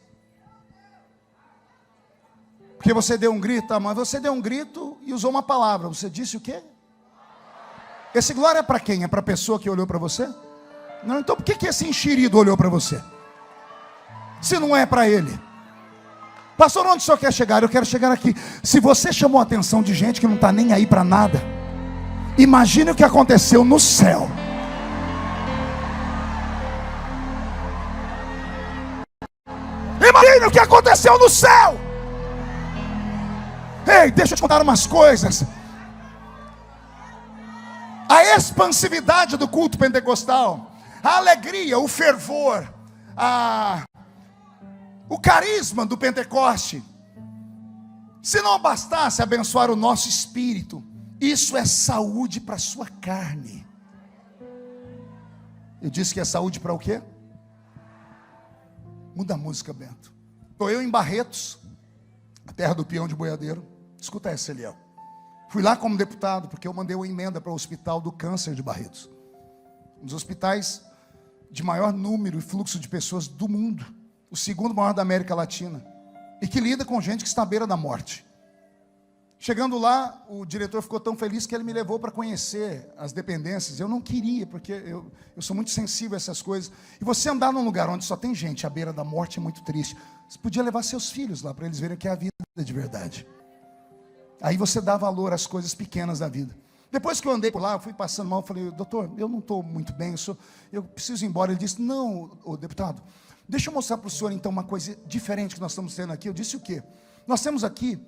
Porque você deu um grito, mas você deu um grito e usou uma palavra. Você disse o quê? Esse glória é para quem? É para a pessoa que olhou para você? Não, então por que esse enxerido olhou para você? Se não é para ele. Pastor, onde o senhor quer chegar? Eu quero chegar aqui. Se você chamou a atenção de gente que não está nem aí para nada, imagine o que aconteceu no céu. Imagine o que aconteceu no céu. Ei, deixa eu te contar umas coisas. A expansividade do culto pentecostal, a alegria, o fervor, o carisma do Pentecoste, se não bastasse abençoar o nosso espírito, isso é saúde para a sua carne. Eu disse que é saúde para o quê? Muda a música, Bento. Estou eu em Barretos, a terra do peão de boiadeiro. Escuta essa, Eliel. Fui lá como deputado, porque eu mandei uma emenda para o Hospital do Câncer de Barretos. Um dos hospitais de maior número e fluxo de pessoas do mundo. O segundo maior da América Latina. E que lida com gente que está à beira da morte. Chegando lá, o diretor ficou tão feliz que ele me levou para conhecer as dependências. Eu não queria, porque eu sou muito sensível a essas coisas. E você andar num lugar onde só tem gente à beira da morte é muito triste. Você podia levar seus filhos lá, para eles verem o que é a vida de verdade. Aí você dá valor às coisas pequenas da vida. Depois que eu andei por lá, eu fui passando mal, eu falei: doutor, eu não estou muito bem, eu preciso ir embora. Ele disse: não, deputado, deixa eu mostrar para o senhor então uma coisa diferente que nós estamos tendo aqui. Eu disse: o quê? Nós temos aqui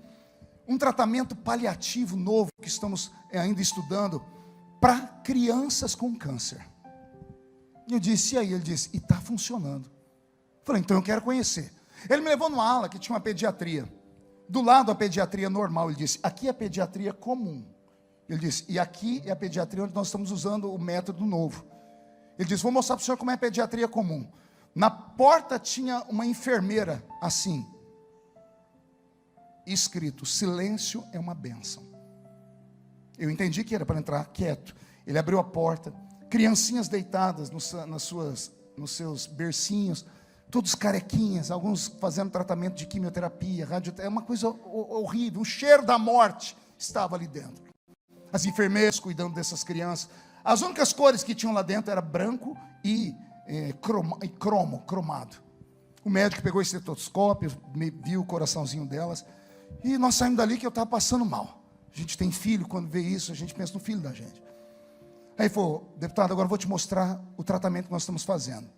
um tratamento paliativo novo que estamos ainda estudando para crianças com câncer. E eu disse, e aí? Ele disse, e está funcionando. Eu falei, então eu quero conhecer. Ele me levou numa ala que tinha uma pediatria. Do lado a pediatria normal, ele disse, aqui é a pediatria comum. Ele disse, e aqui é a pediatria onde nós estamos usando o método novo. Ele disse, vou mostrar para o senhor como é a pediatria comum. Na porta tinha uma enfermeira, assim, escrito, silêncio é uma bênção. Eu entendi que era para entrar quieto. Ele abriu a porta, criancinhas deitadas nos seus bercinhos, todos carequinhas, alguns fazendo tratamento de quimioterapia, radioterapia, é uma coisa horrível, o cheiro da morte estava ali dentro. As enfermeiras cuidando dessas crianças. As únicas cores que tinham lá dentro era branco e cromado. O médico pegou o estetoscópio, viu o coraçãozinho delas, e nós saímos dali que eu estava passando mal. A gente tem filho, quando vê isso, a gente pensa no filho da gente. Aí ele falou, deputado, agora eu vou te mostrar o tratamento que nós estamos fazendo.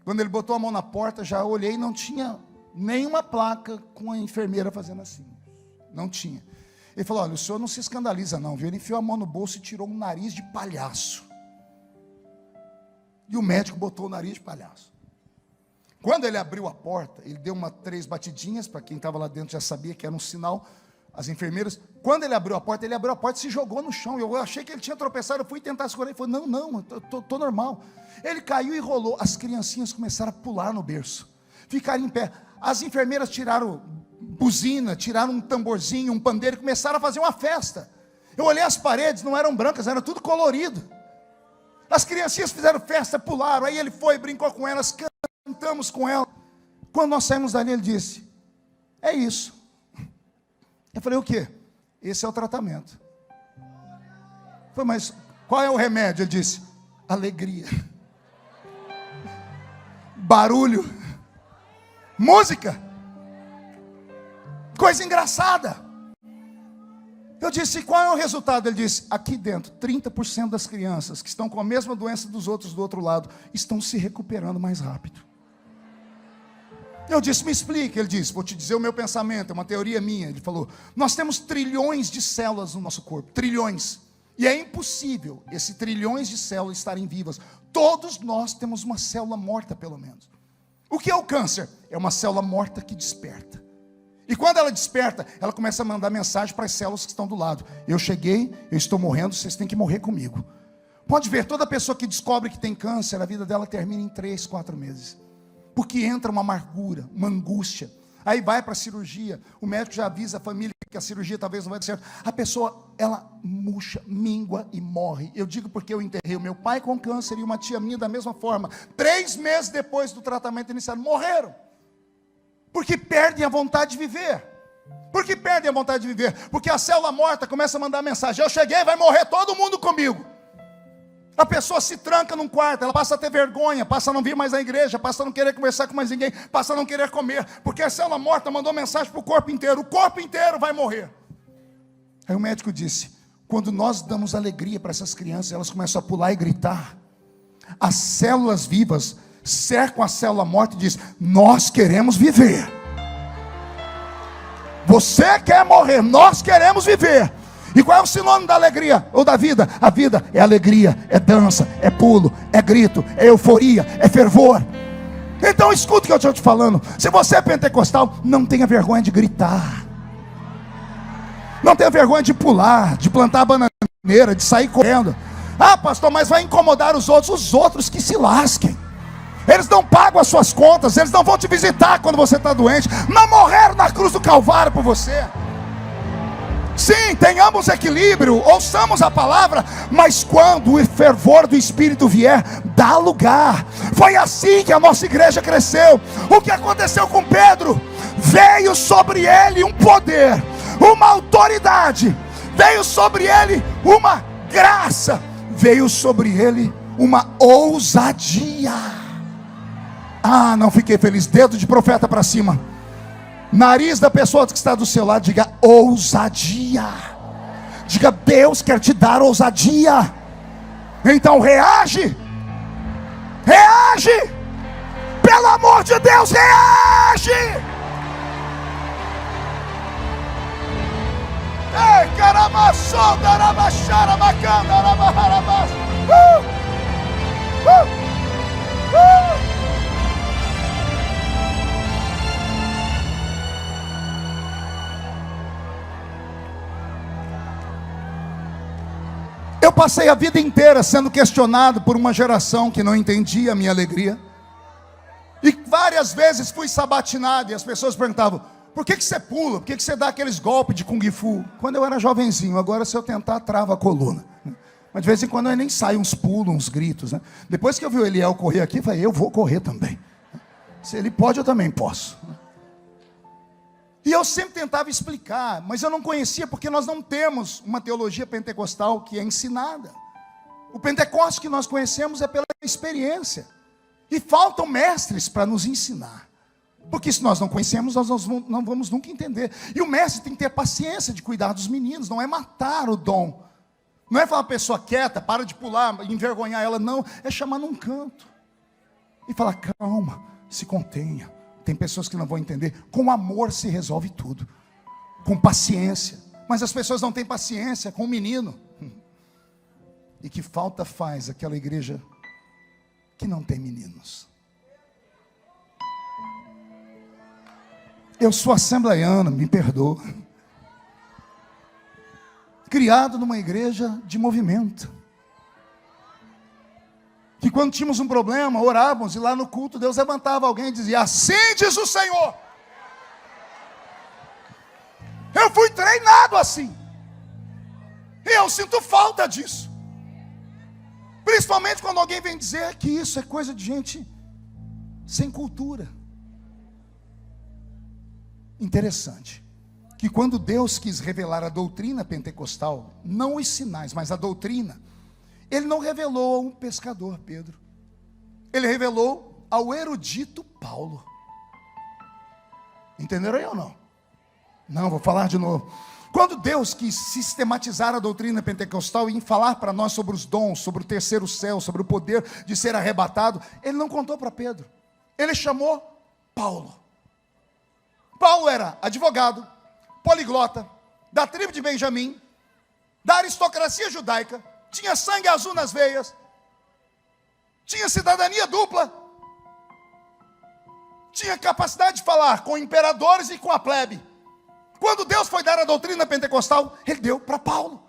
Quando ele botou a mão na porta, já olhei e não tinha nenhuma placa com a enfermeira fazendo assim. Não tinha. Ele falou, olha, o senhor não se escandaliza não, viu? Ele enfiou a mão no bolso e tirou um nariz de palhaço. E o médico botou o nariz de palhaço. Quando ele abriu a porta, ele deu 3 batidinhas, para quem estava lá dentro já sabia que era um sinal, as enfermeiras. Quando ele abriu a porta e se jogou no chão. Eu achei que ele tinha tropeçado, eu fui tentar segurar. Ele falou, não, estou normal. Ele caiu e rolou. As criancinhas começaram a pular no berço, ficaram em pé. As enfermeiras tiraram buzina, tiraram um tamborzinho, um pandeiro e começaram a fazer uma festa. Eu olhei as paredes, não eram brancas, era tudo colorido. As criancinhas fizeram festa, pularam. Aí ele foi, brincou com elas, cantamos com elas. Quando nós saímos dali, ele disse, é isso. Eu falei, o quê? Esse é o tratamento. Eu falei, mas qual é o remédio? Ele disse, alegria, barulho, música, coisa engraçada. Eu disse, qual é o resultado? Ele disse, aqui dentro, 30% das crianças que estão com a mesma doença dos outros do outro lado, estão se recuperando mais rápido. Eu disse, me explique. Ele disse, vou te dizer o meu pensamento, é uma teoria minha. Ele falou, nós temos trilhões de células no nosso corpo, trilhões. E é impossível esses trilhões de células estarem vivas. Todos nós temos uma célula morta, pelo menos. O que é o câncer? É uma célula morta que desperta. E quando ela desperta, ela começa a mandar mensagem para as células que estão do lado. Eu cheguei, eu estou morrendo, vocês têm que morrer comigo. Pode ver, toda pessoa que descobre que tem câncer, a vida dela termina em 3, 4 meses. Porque entra uma amargura, uma angústia. Aí vai para a cirurgia, o médico já avisa a família que a cirurgia talvez não vai dar certo. A pessoa, ela murcha, míngua e morre. Eu digo porque eu enterrei o meu pai com câncer e uma tia minha da mesma forma. 3 meses depois do tratamento inicial, morreram. Porque perdem a vontade de viver. Por que perdem a vontade de viver? Porque a célula morta começa a mandar mensagem. Eu cheguei, vai morrer todo mundo comigo. A pessoa se tranca num quarto, ela passa a ter vergonha, passa a não vir mais à igreja, passa a não querer conversar com mais ninguém, passa a não querer comer, porque a célula morta mandou mensagem para o corpo inteiro vai morrer. Aí o médico disse, quando nós damos alegria para essas crianças, elas começam a pular e gritar, as células vivas cercam a célula morta e dizem, nós queremos viver. Você quer morrer, nós queremos viver. E qual é o sinônimo da alegria ou da vida? A vida é alegria, é dança, é pulo, é grito, é euforia, é fervor. Então escuta o que eu estou te falando. Se você é pentecostal, não tenha vergonha de gritar. Não tenha vergonha de pular, de plantar a bananeira, de sair correndo. Ah, pastor, mas vai incomodar os outros que se lasquem. Eles não pagam as suas contas, eles não vão te visitar quando você está doente. Não morreram na cruz do Calvário por você. Sim, tenhamos equilíbrio, ouçamos a palavra, mas quando o fervor do Espírito vier, dá lugar. Foi assim que a nossa igreja cresceu. O que aconteceu com Pedro? Veio sobre ele um poder, uma autoridade, veio sobre ele uma graça, veio sobre ele uma ousadia. Ah, não fiquei feliz. Dedo de profeta para cima. Nariz da pessoa que está do seu lado, diga ousadia. Diga, Deus quer te dar ousadia. Então reage. Reage. Pelo amor de Deus, reage. Ei, caramaçou, darabachara, bacana, darabaharabas. passei a vida inteira sendo questionado por uma geração que não entendia a minha alegria. E várias vezes fui sabatinado e as pessoas perguntavam: por que você pula? Por que você dá aqueles golpes de Kung Fu? Quando eu era jovenzinho, agora se eu tentar, trava a coluna. Mas de vez em quando eu nem saio uns pulos, uns gritos, né? Depois que eu vi o Eliel correr aqui, eu falei: eu vou correr também. Se ele pode, eu também posso. E eu sempre tentava explicar, mas eu não conhecia, porque nós não temos uma teologia pentecostal que é ensinada. O Pentecoste que nós conhecemos é pela experiência. E faltam mestres para nos ensinar. Porque se nós não conhecemos, nós não vamos nunca entender. E o mestre tem que ter paciência de cuidar dos meninos, não é matar o dom. Não é falar uma pessoa quieta, para de pular, envergonhar ela, não. É chamar num canto. E falar: calma, se contenha. Tem pessoas que não vão entender. Com amor se resolve tudo. Com paciência. Mas as pessoas não têm paciência com o menino. E que falta faz aquela igreja que não tem meninos? Eu sou assembleiano, me perdoa. Criado numa igreja de movimento. Que quando tínhamos um problema, orávamos, e lá no culto Deus levantava alguém e dizia: assim diz o Senhor. Eu fui treinado assim. E eu sinto falta disso. Principalmente quando alguém vem dizer que isso é coisa de gente sem cultura. Interessante, que quando Deus quis revelar a doutrina pentecostal, não os sinais, mas a doutrina, Ele não revelou a um pescador, Pedro. Ele revelou ao erudito Paulo. Entenderam aí ou não? Não, vou falar de novo. Quando Deus quis sistematizar a doutrina pentecostal e falar para nós sobre os dons, sobre o terceiro céu, sobre o poder de ser arrebatado, Ele não contou para Pedro. Ele chamou Paulo. Paulo era advogado, poliglota, da tribo de Benjamim, da aristocracia judaica, tinha sangue azul nas veias, tinha cidadania dupla, tinha capacidade de falar com imperadores e com a plebe. Quando Deus foi dar a doutrina pentecostal, Ele deu para Paulo,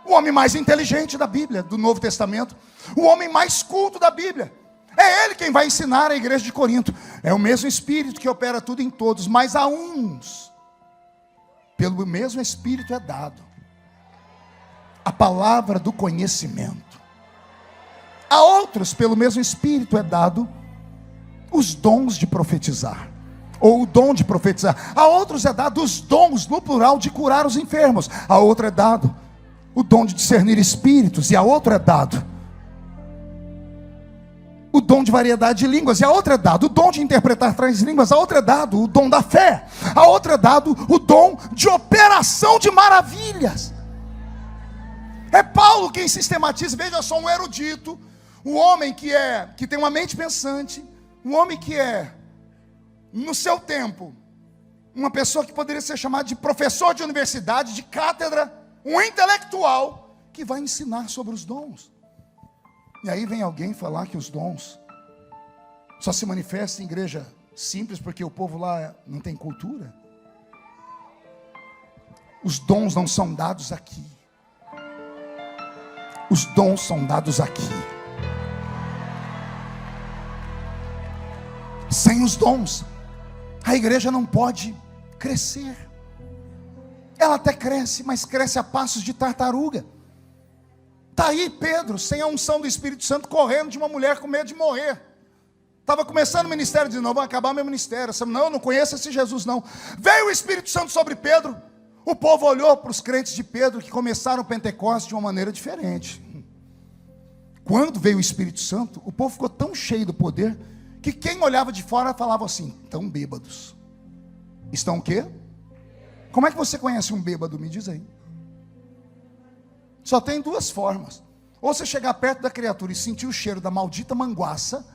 o homem mais inteligente da Bíblia, do Novo Testamento, o homem mais culto da Bíblia. É Ele quem vai ensinar a igreja de Corinto. É o mesmo Espírito que opera tudo em todos, mas a uns, pelo mesmo Espírito é dado a palavra do conhecimento. A outros, pelo mesmo Espírito é dado os dons de profetizar, ou o dom de profetizar. A outros é dado os dons, no plural, de curar os enfermos. A outro é dado o dom de discernir espíritos, e a outro é dado o dom de variedade de línguas, e a outra é dado o dom de interpretar três línguas, a outra é dado o dom da fé, a outra é dado o dom de operação de maravilhas. É Paulo quem sistematiza. Veja só, um erudito, um homem que tem uma mente pensante, um homem que é, no seu tempo, uma pessoa que poderia ser chamada de professor de universidade, de cátedra, um intelectual, que vai ensinar sobre os dons. E aí vem alguém falar que os dons só se manifestam em igreja simples porque o povo lá não tem cultura. Os dons não são dados aqui. Os dons são dados aqui. Sem os dons, a igreja não pode crescer. Ela até cresce, mas cresce a passos de tartaruga. Está aí Pedro, sem a unção do Espírito Santo, correndo de uma mulher com medo de morrer. Estava começando o ministério, dizendo: não, vai acabar meu ministério. Não, eu não conheço esse Jesus não. Veio o Espírito Santo sobre Pedro. O povo olhou para os crentes de Pedro, que começaram o Pentecostes de uma maneira diferente. Quando veio o Espírito Santo, o povo ficou tão cheio do poder, que quem olhava de fora falava assim: estão bêbados. Estão o quê? Como é que você conhece um bêbado? Me diz aí. Só tem duas formas: ou você chegar perto da criatura e sentir o cheiro da maldita manguaça,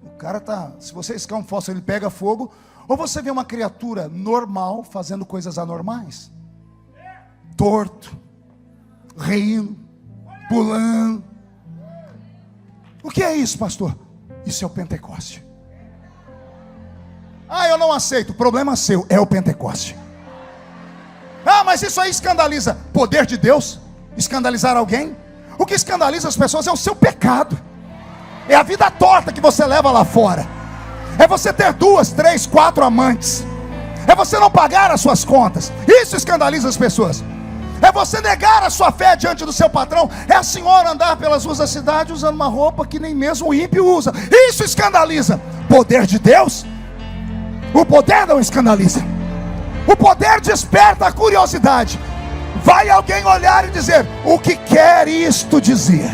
o cara tá, se você riscar um fósforo ele pega fogo, ou você vê uma criatura normal fazendo coisas anormais, torto, rindo, pulando. O que é isso, pastor? Isso é o Pentecoste. Ah, eu não aceito. Problema seu, é o Pentecoste. Ah, mas isso aí escandaliza. Poder de Deus Escandalizar alguém? O que escandaliza as pessoas é o seu pecado. É a vida torta que você leva lá fora. É você ter 2, 3, 4 amantes. É você não pagar as suas contas. Isso escandaliza as pessoas. É você negar a sua fé diante do seu patrão. É a senhora andar pelas ruas da cidade usando uma roupa que nem mesmo o ímpio usa. Isso escandaliza. Poder de Deus? O poder não escandaliza. O poder desperta a curiosidade. Vai alguém olhar e dizer: o que quer isto dizer?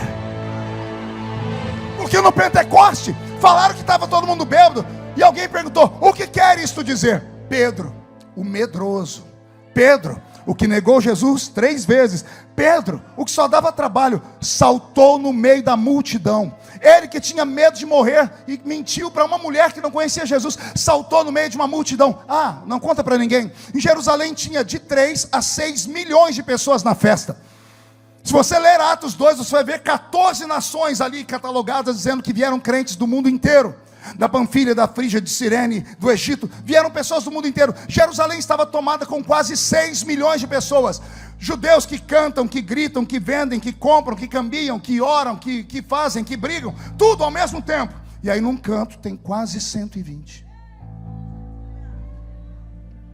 Porque no Pentecoste falaram que estava todo mundo bêbado, e alguém perguntou: o que quer isto dizer? Pedro, o medroso. Pedro, o que negou Jesus 3 vezes. Pedro, o que só dava trabalho, saltou no meio da multidão. Ele que tinha medo de morrer e mentiu para uma mulher que não conhecia Jesus, saltou no meio de uma multidão. Ah, não conta para ninguém. Em Jerusalém tinha de 3 a 6 milhões de pessoas na festa. Se você ler Atos 2, você vai ver 14 nações ali catalogadas, dizendo que vieram crentes do mundo inteiro. Da Panfilha, da Frígia, de Cirene, do Egito, vieram pessoas do mundo inteiro. Jerusalém estava tomada com quase 6 milhões de pessoas. Judeus que cantam, que gritam, que vendem, que compram, que cambiam, que oram, que fazem, que brigam, tudo ao mesmo tempo. E aí num canto tem quase 120.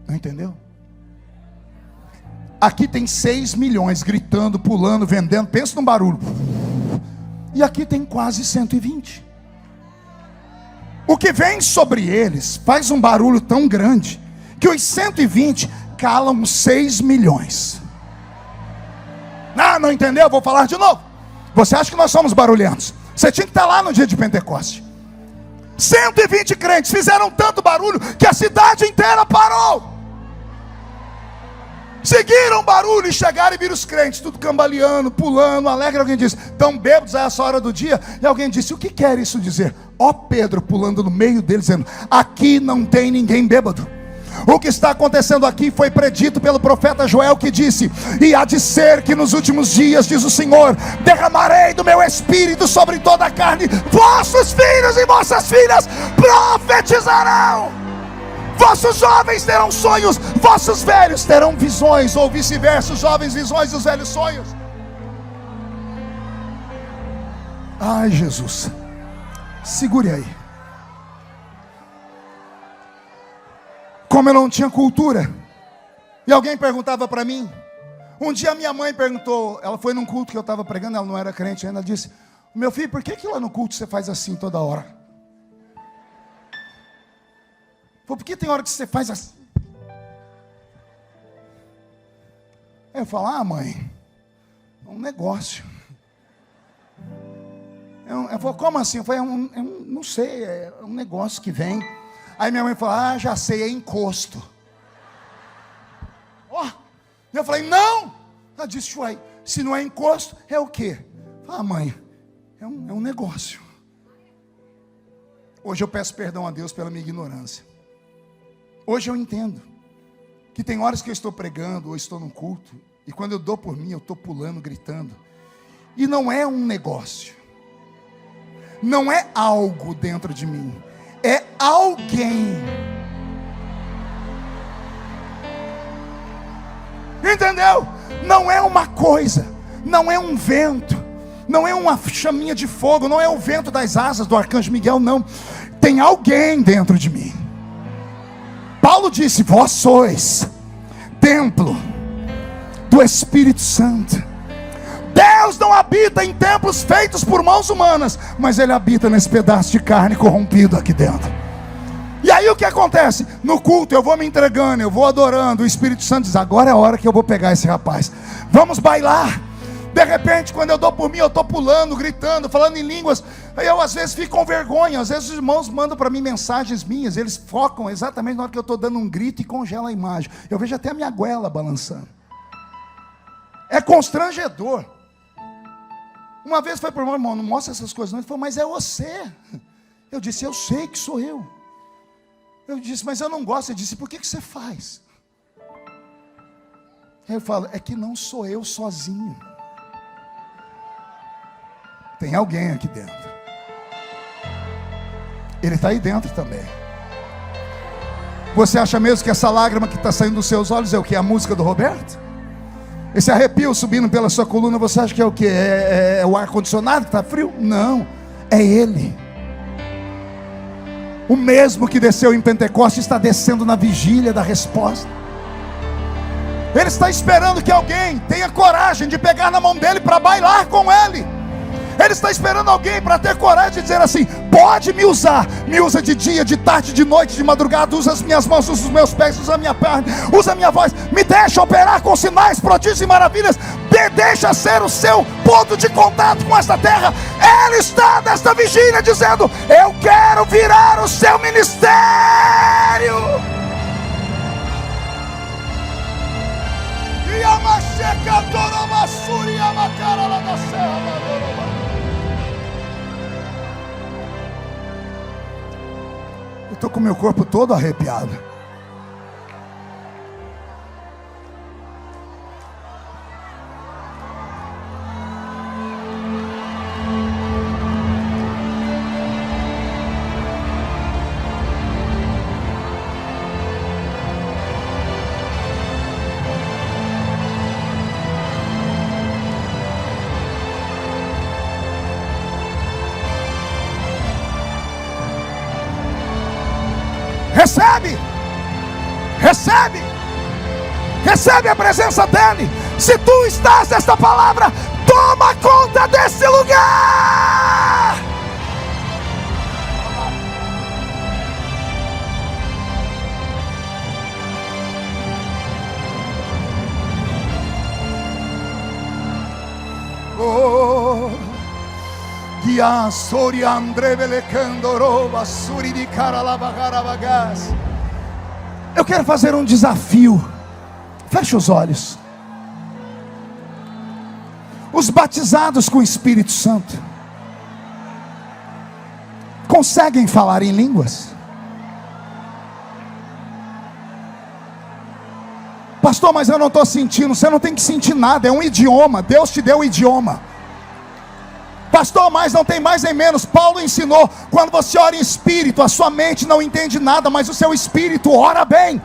Não entendeu? Aqui tem 6 milhões gritando, pulando, vendendo. Pensa num barulho. E aqui tem quase 120. O que vem sobre eles faz um barulho tão grande que os 120 calam 6 milhões. Não entendeu? Vou falar de novo. Você acha que nós somos barulhentos? Você tinha que estar lá no dia de Pentecoste. 120 crentes fizeram tanto barulho que a cidade inteira parou. Seguiram o barulho e chegaram e viram os crentes tudo cambaleando, pulando, alegre. Alguém disse: tão bêbados a essa hora do dia? E alguém disse: o que quer isso dizer? Ó Pedro pulando no meio deles, dizendo: aqui não tem ninguém bêbado. O que está acontecendo aqui foi predito pelo profeta Joel, que disse: e há de ser que nos últimos dias, diz o Senhor, derramarei do meu espírito sobre toda a carne. Vossos filhos e vossas filhas profetizarão. Vossos jovens terão sonhos, vossos velhos terão visões, ou vice-versa, os jovens visões e os velhos sonhos. Ai, Jesus, segure aí. Como eu não tinha cultura, e alguém perguntava para mim. Um dia minha mãe perguntou, ela foi num culto que eu estava pregando, ela não era crente ainda, ela disse: meu filho, por que lá no culto você faz assim toda hora? Por que tem hora que você faz assim? Aí eu falo: ah, mãe, é um negócio. Eu falo: como assim? Eu falei: não sei, é um negócio que vem. Aí minha mãe falou: ah, já sei, é encosto. Ó, eu falei: não. Ela disse: uai, se não é encosto, é o quê? Eu falei: ah, mãe, é um negócio. Hoje eu peço perdão a Deus pela minha ignorância. Hoje eu entendo que tem horas que eu estou pregando ou estou no culto, e quando eu dou por mim, eu estou pulando, gritando. E não é um negócio, não é algo dentro de mim, é alguém. Entendeu? Não é uma coisa, não é um vento, não é uma chaminha de fogo, não é o vento das asas do arcanjo Miguel, não. Tem alguém dentro de mim. Paulo disse: vós sois templo do Espírito Santo. Deus não habita em templos feitos por mãos humanas, mas Ele habita nesse pedaço de carne corrompido aqui dentro. E aí o que acontece? No culto eu vou me entregando, eu vou adorando. O Espírito Santo diz: agora é a hora que eu vou pegar esse rapaz, vamos bailar. De repente, quando eu dou por mim, eu estou pulando, gritando, falando em línguas. Aí eu às vezes fico com vergonha. Às vezes os irmãos mandam para mim mensagens minhas, eles focam exatamente na hora que eu estou dando um grito e congela a imagem. Eu vejo até a minha goela balançando. É constrangedor. Uma vez foi para o irmão: não mostra essas coisas não. Ele falou: mas é você. Eu disse: eu sei que sou eu. Eu disse: mas eu não gosto. Ele disse: por que você faz? Aí eu falo: é que não sou eu sozinho. Tem alguém aqui dentro. Ele está aí dentro também. Você acha mesmo que essa lágrima que está saindo dos seus olhos é o que? A música do Roberto? Esse arrepio subindo pela sua coluna, você acha que é o quê? É o ar-condicionado que está frio? Não, é Ele. O mesmo que desceu em Pentecostes está descendo na vigília da resposta. Ele está esperando que alguém tenha coragem de pegar na mão dele para bailar com Ele. Ele está esperando alguém para ter coragem de dizer assim: pode me usar, me usa de dia, de tarde, de noite, de madrugada, usa as minhas mãos, usa os meus pés, usa a minha perna, usa a minha voz, me deixa operar com sinais, prodígios e maravilhas, deixa ser o seu ponto de contato com esta terra. Ele está nesta vigília dizendo: eu quero virar o seu ministério. Eu estou com meu corpo todo arrepiado. Recebe, recebe, recebe a presença dEle. Se tu estás nesta palavra, toma conta desse lugar. Oh, eu quero fazer um desafio. Feche os olhos. Os batizados com o Espírito Santo conseguem falar em línguas? Pastor, mas eu não estou sentindo. Você não tem que sentir nada, é um idioma. Deus te deu o idioma. Pastor, mas não tem mais nem menos. Paulo ensinou: quando você ora em espírito, a sua mente não entende nada, mas o seu espírito ora bem.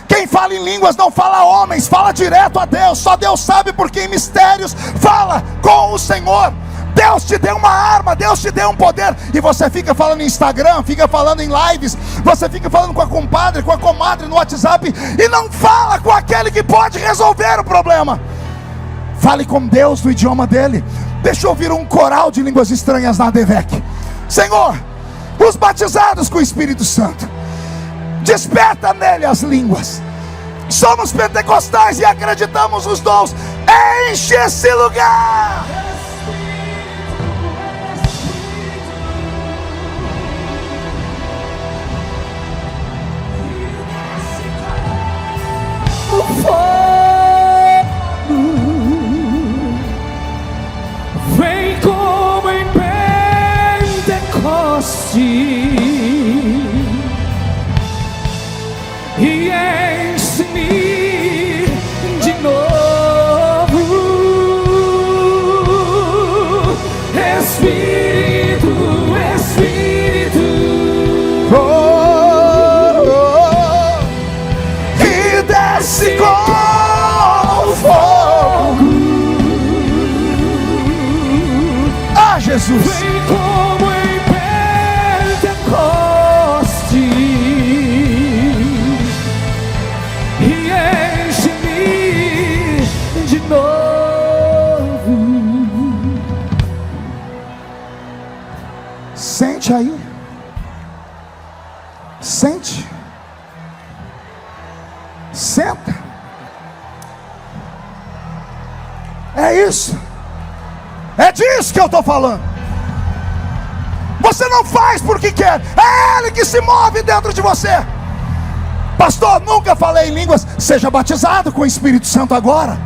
Quem fala em línguas não fala a homens, fala direto a Deus. Só Deus sabe, porque em mistérios fala com o Senhor. Deus te deu uma arma, Deus te deu um poder, e você fica falando em Instagram, fica falando em lives, você fica falando com a compadre, com a comadre no WhatsApp, e não fala com aquele que pode resolver o problema. Fale com Deus no idioma dele. Deixa eu ouvir um coral de línguas estranhas na ADVEC. Senhor, os batizados com o Espírito Santo, desperta nele as línguas. Somos pentecostais e acreditamos nos dons. Enche esse lugar. O fogo vem como em Pentecoste e enche-me de novo. Espírito, Espírito, que desce com fogo. Ah, Jesus, vem como em Pentecoste e enche-me de novo. sente aí, sente, senta. É isso, é disso que eu estou falando. Você não faz porque quer, é Ele que se move dentro de você. Pastor, nunca falei em línguas. Seja batizado com o Espírito Santo agora.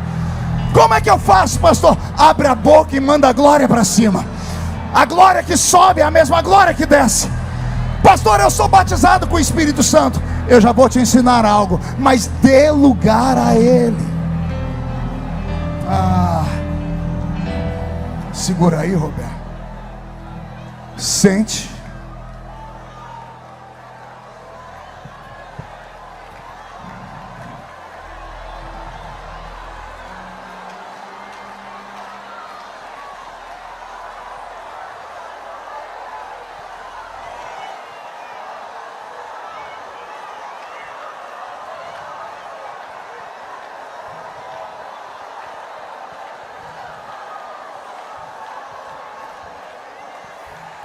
Como é que eu faço, pastor? Abre a boca e manda a glória para cima. A glória que sobe é a mesma glória que desce. Pastor, eu sou batizado com o Espírito Santo. Eu já vou te ensinar algo, mas dê lugar a Ele. Segura aí, Roberto. Sente.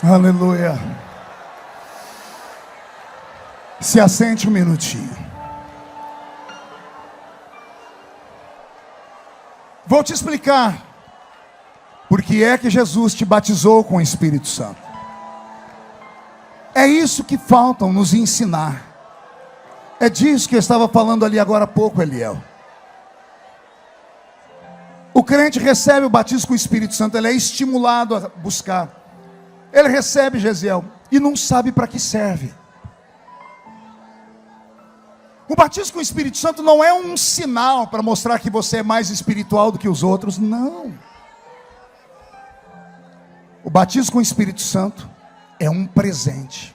Aleluia. Se assente um minutinho. Vou te explicar por que é que Jesus te batizou com o Espírito Santo. É isso que faltam nos ensinar. É disso que eu estava falando ali agora há pouco, Eliel. O crente recebe o batismo com o Espírito Santo, ele é estimulado a buscar. Ele recebe, Gesiel, e não sabe para que serve. O batismo com o Espírito Santo não é um sinal para mostrar que você é mais espiritual do que os outros, não. O batismo com o Espírito Santo é um presente.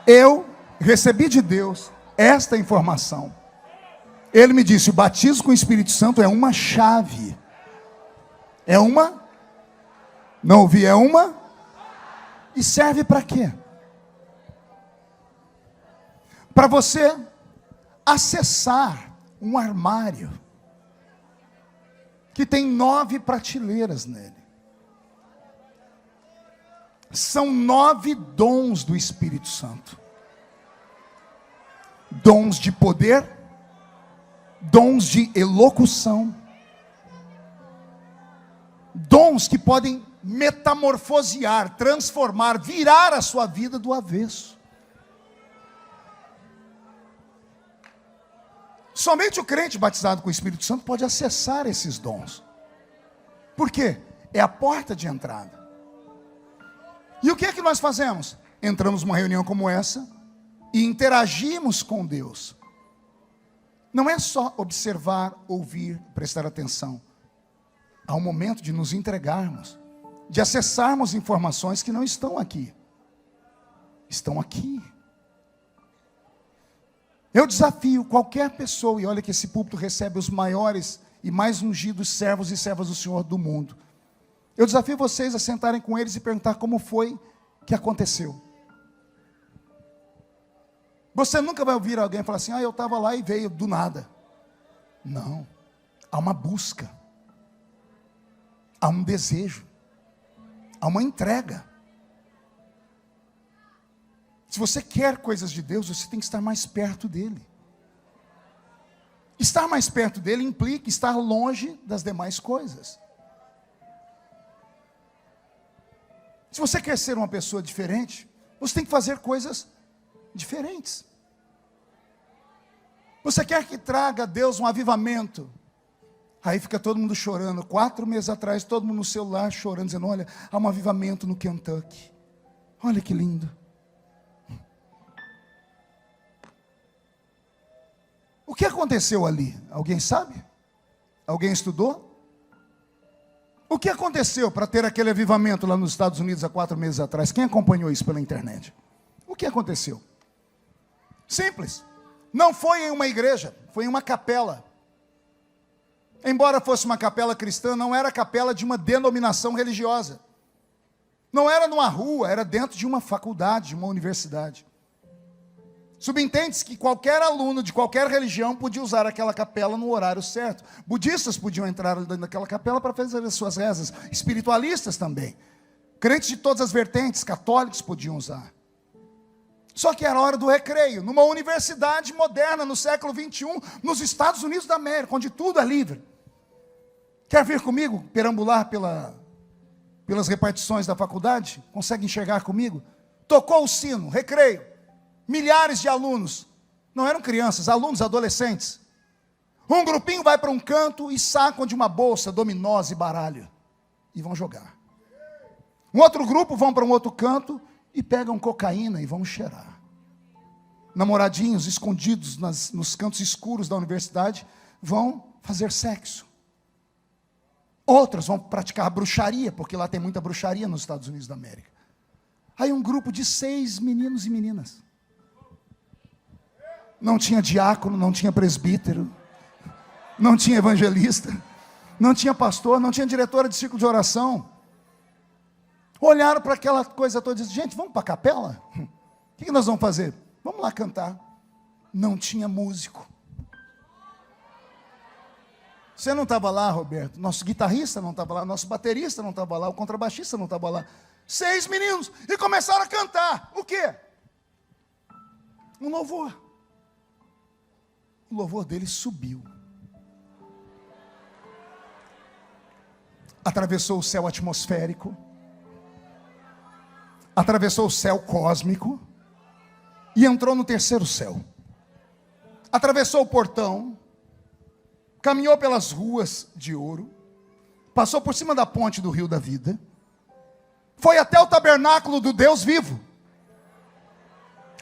Eu recebi de Deus esta informação. Ele me disse: o batismo com o Espírito Santo é uma chave. É uma? Não ouvi, é uma? E serve para quê? Para você acessar um armário que tem 9 prateleiras nele. São 9 dons do Espírito Santo. Dons de poder, dons de elocução, dons que podem metamorfosear, transformar, virar a sua vida do avesso. Somente o crente batizado com o Espírito Santo pode acessar esses dons. Por quê? É a porta de entrada. E o que é que nós fazemos? Entramos numa reunião como essa e interagimos com Deus. Não é só observar, ouvir, prestar atenção. Há um momento de nos entregarmos, de acessarmos informações que não estão aqui. Estão aqui. Eu desafio qualquer pessoa, e olha que esse púlpito recebe os maiores e mais ungidos servos e servas do Senhor do mundo. Eu desafio vocês a sentarem com eles e perguntar como foi que aconteceu. Você nunca vai ouvir alguém falar assim: eu estava lá e veio do nada. Não. Há uma busca. Há um desejo. Há uma entrega. Se você quer coisas de Deus, você tem que estar mais perto dele. Estar mais perto dele implica estar longe das demais coisas. Se você quer ser uma pessoa diferente, você tem que fazer coisas diferentes. Você quer que traga a Deus um avivamento? Aí fica todo mundo chorando. 4 meses atrás, todo mundo no celular chorando, dizendo: olha, há um avivamento no Kentucky. Olha que lindo. O que aconteceu ali? Alguém sabe? Alguém estudou? O que aconteceu para ter aquele avivamento lá nos Estados Unidos há 4 meses atrás? Quem acompanhou isso pela internet? O que aconteceu? Simples. Não foi em uma igreja, foi em uma capela. Embora fosse uma capela cristã, não era a capela de uma denominação religiosa. Não era numa rua, era dentro de uma faculdade, de uma universidade. Subentende-se que qualquer aluno de qualquer religião podia usar aquela capela no horário certo. Budistas podiam entrar dentro daquela capela para fazer as suas rezas. Espiritualistas também. Crentes de todas as vertentes, católicos podiam usar. Só que era hora do recreio, numa universidade moderna, no século 21, nos Estados Unidos da América, onde tudo é livre. Quer vir comigo, perambular pelas repartições da faculdade? Consegue enxergar comigo? Tocou o sino, recreio. Milhares de alunos, não eram crianças, alunos, adolescentes. Um grupinho vai para um canto e sacam de uma bolsa dominós e baralho e vão jogar. Um outro grupo vão para um outro canto e pegam cocaína e vão cheirar. Namoradinhos escondidos nos cantos escuros da universidade vão fazer sexo. Outros vão praticar bruxaria, porque lá tem muita bruxaria nos Estados Unidos da América. Aí um grupo de 6 meninos e meninas. Não tinha diácono, não tinha presbítero, não tinha evangelista, não tinha pastor, não tinha diretora de círculo de oração. Olharam para aquela coisa toda e disseram: gente, vamos para a capela? O que nós vamos fazer? Vamos lá cantar. Não tinha músico. Você não estava lá, Roberto? Nosso guitarrista não estava lá, nosso baterista não estava lá, o contrabaixista não estava lá. 6 meninos, e começaram a cantar. O quê? Um louvor. O louvor deles subiu. Atravessou o céu atmosférico. Atravessou o céu cósmico. E entrou no terceiro céu. Atravessou o portão. Caminhou pelas ruas de ouro. Passou por cima da ponte do rio da vida. Foi até o tabernáculo do Deus vivo.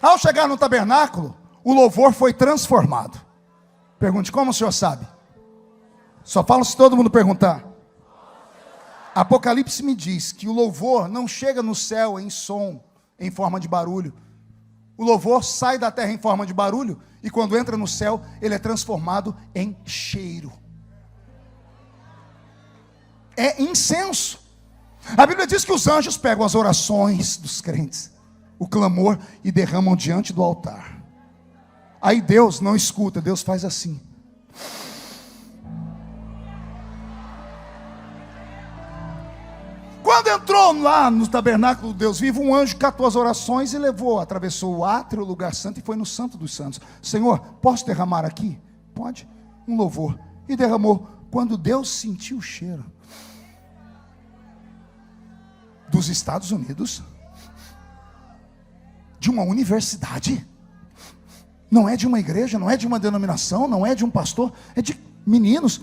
Ao chegar no tabernáculo, o louvor foi transformado. Pergunte, como o senhor sabe? Só falo se todo mundo perguntar. Apocalipse me diz que o louvor não chega no céu em som, em forma de barulho. O louvor sai da terra em forma de barulho, e quando entra no céu, ele é transformado em cheiro. É incenso. A Bíblia diz que os anjos pegam as orações dos crentes, o clamor, e derramam diante do altar. Aí Deus não escuta, Deus faz assim. Quando entrou lá no tabernáculo do Deus vivo, um anjo catou as orações e levou, atravessou o átrio, o lugar santo, e foi no santo dos santos. Senhor, posso derramar aqui? Pode. Um louvor. E derramou. Quando Deus sentiu o cheiro dos Estados Unidos, de uma universidade, não é de uma igreja, não é de uma denominação, não é de um pastor, é de meninos.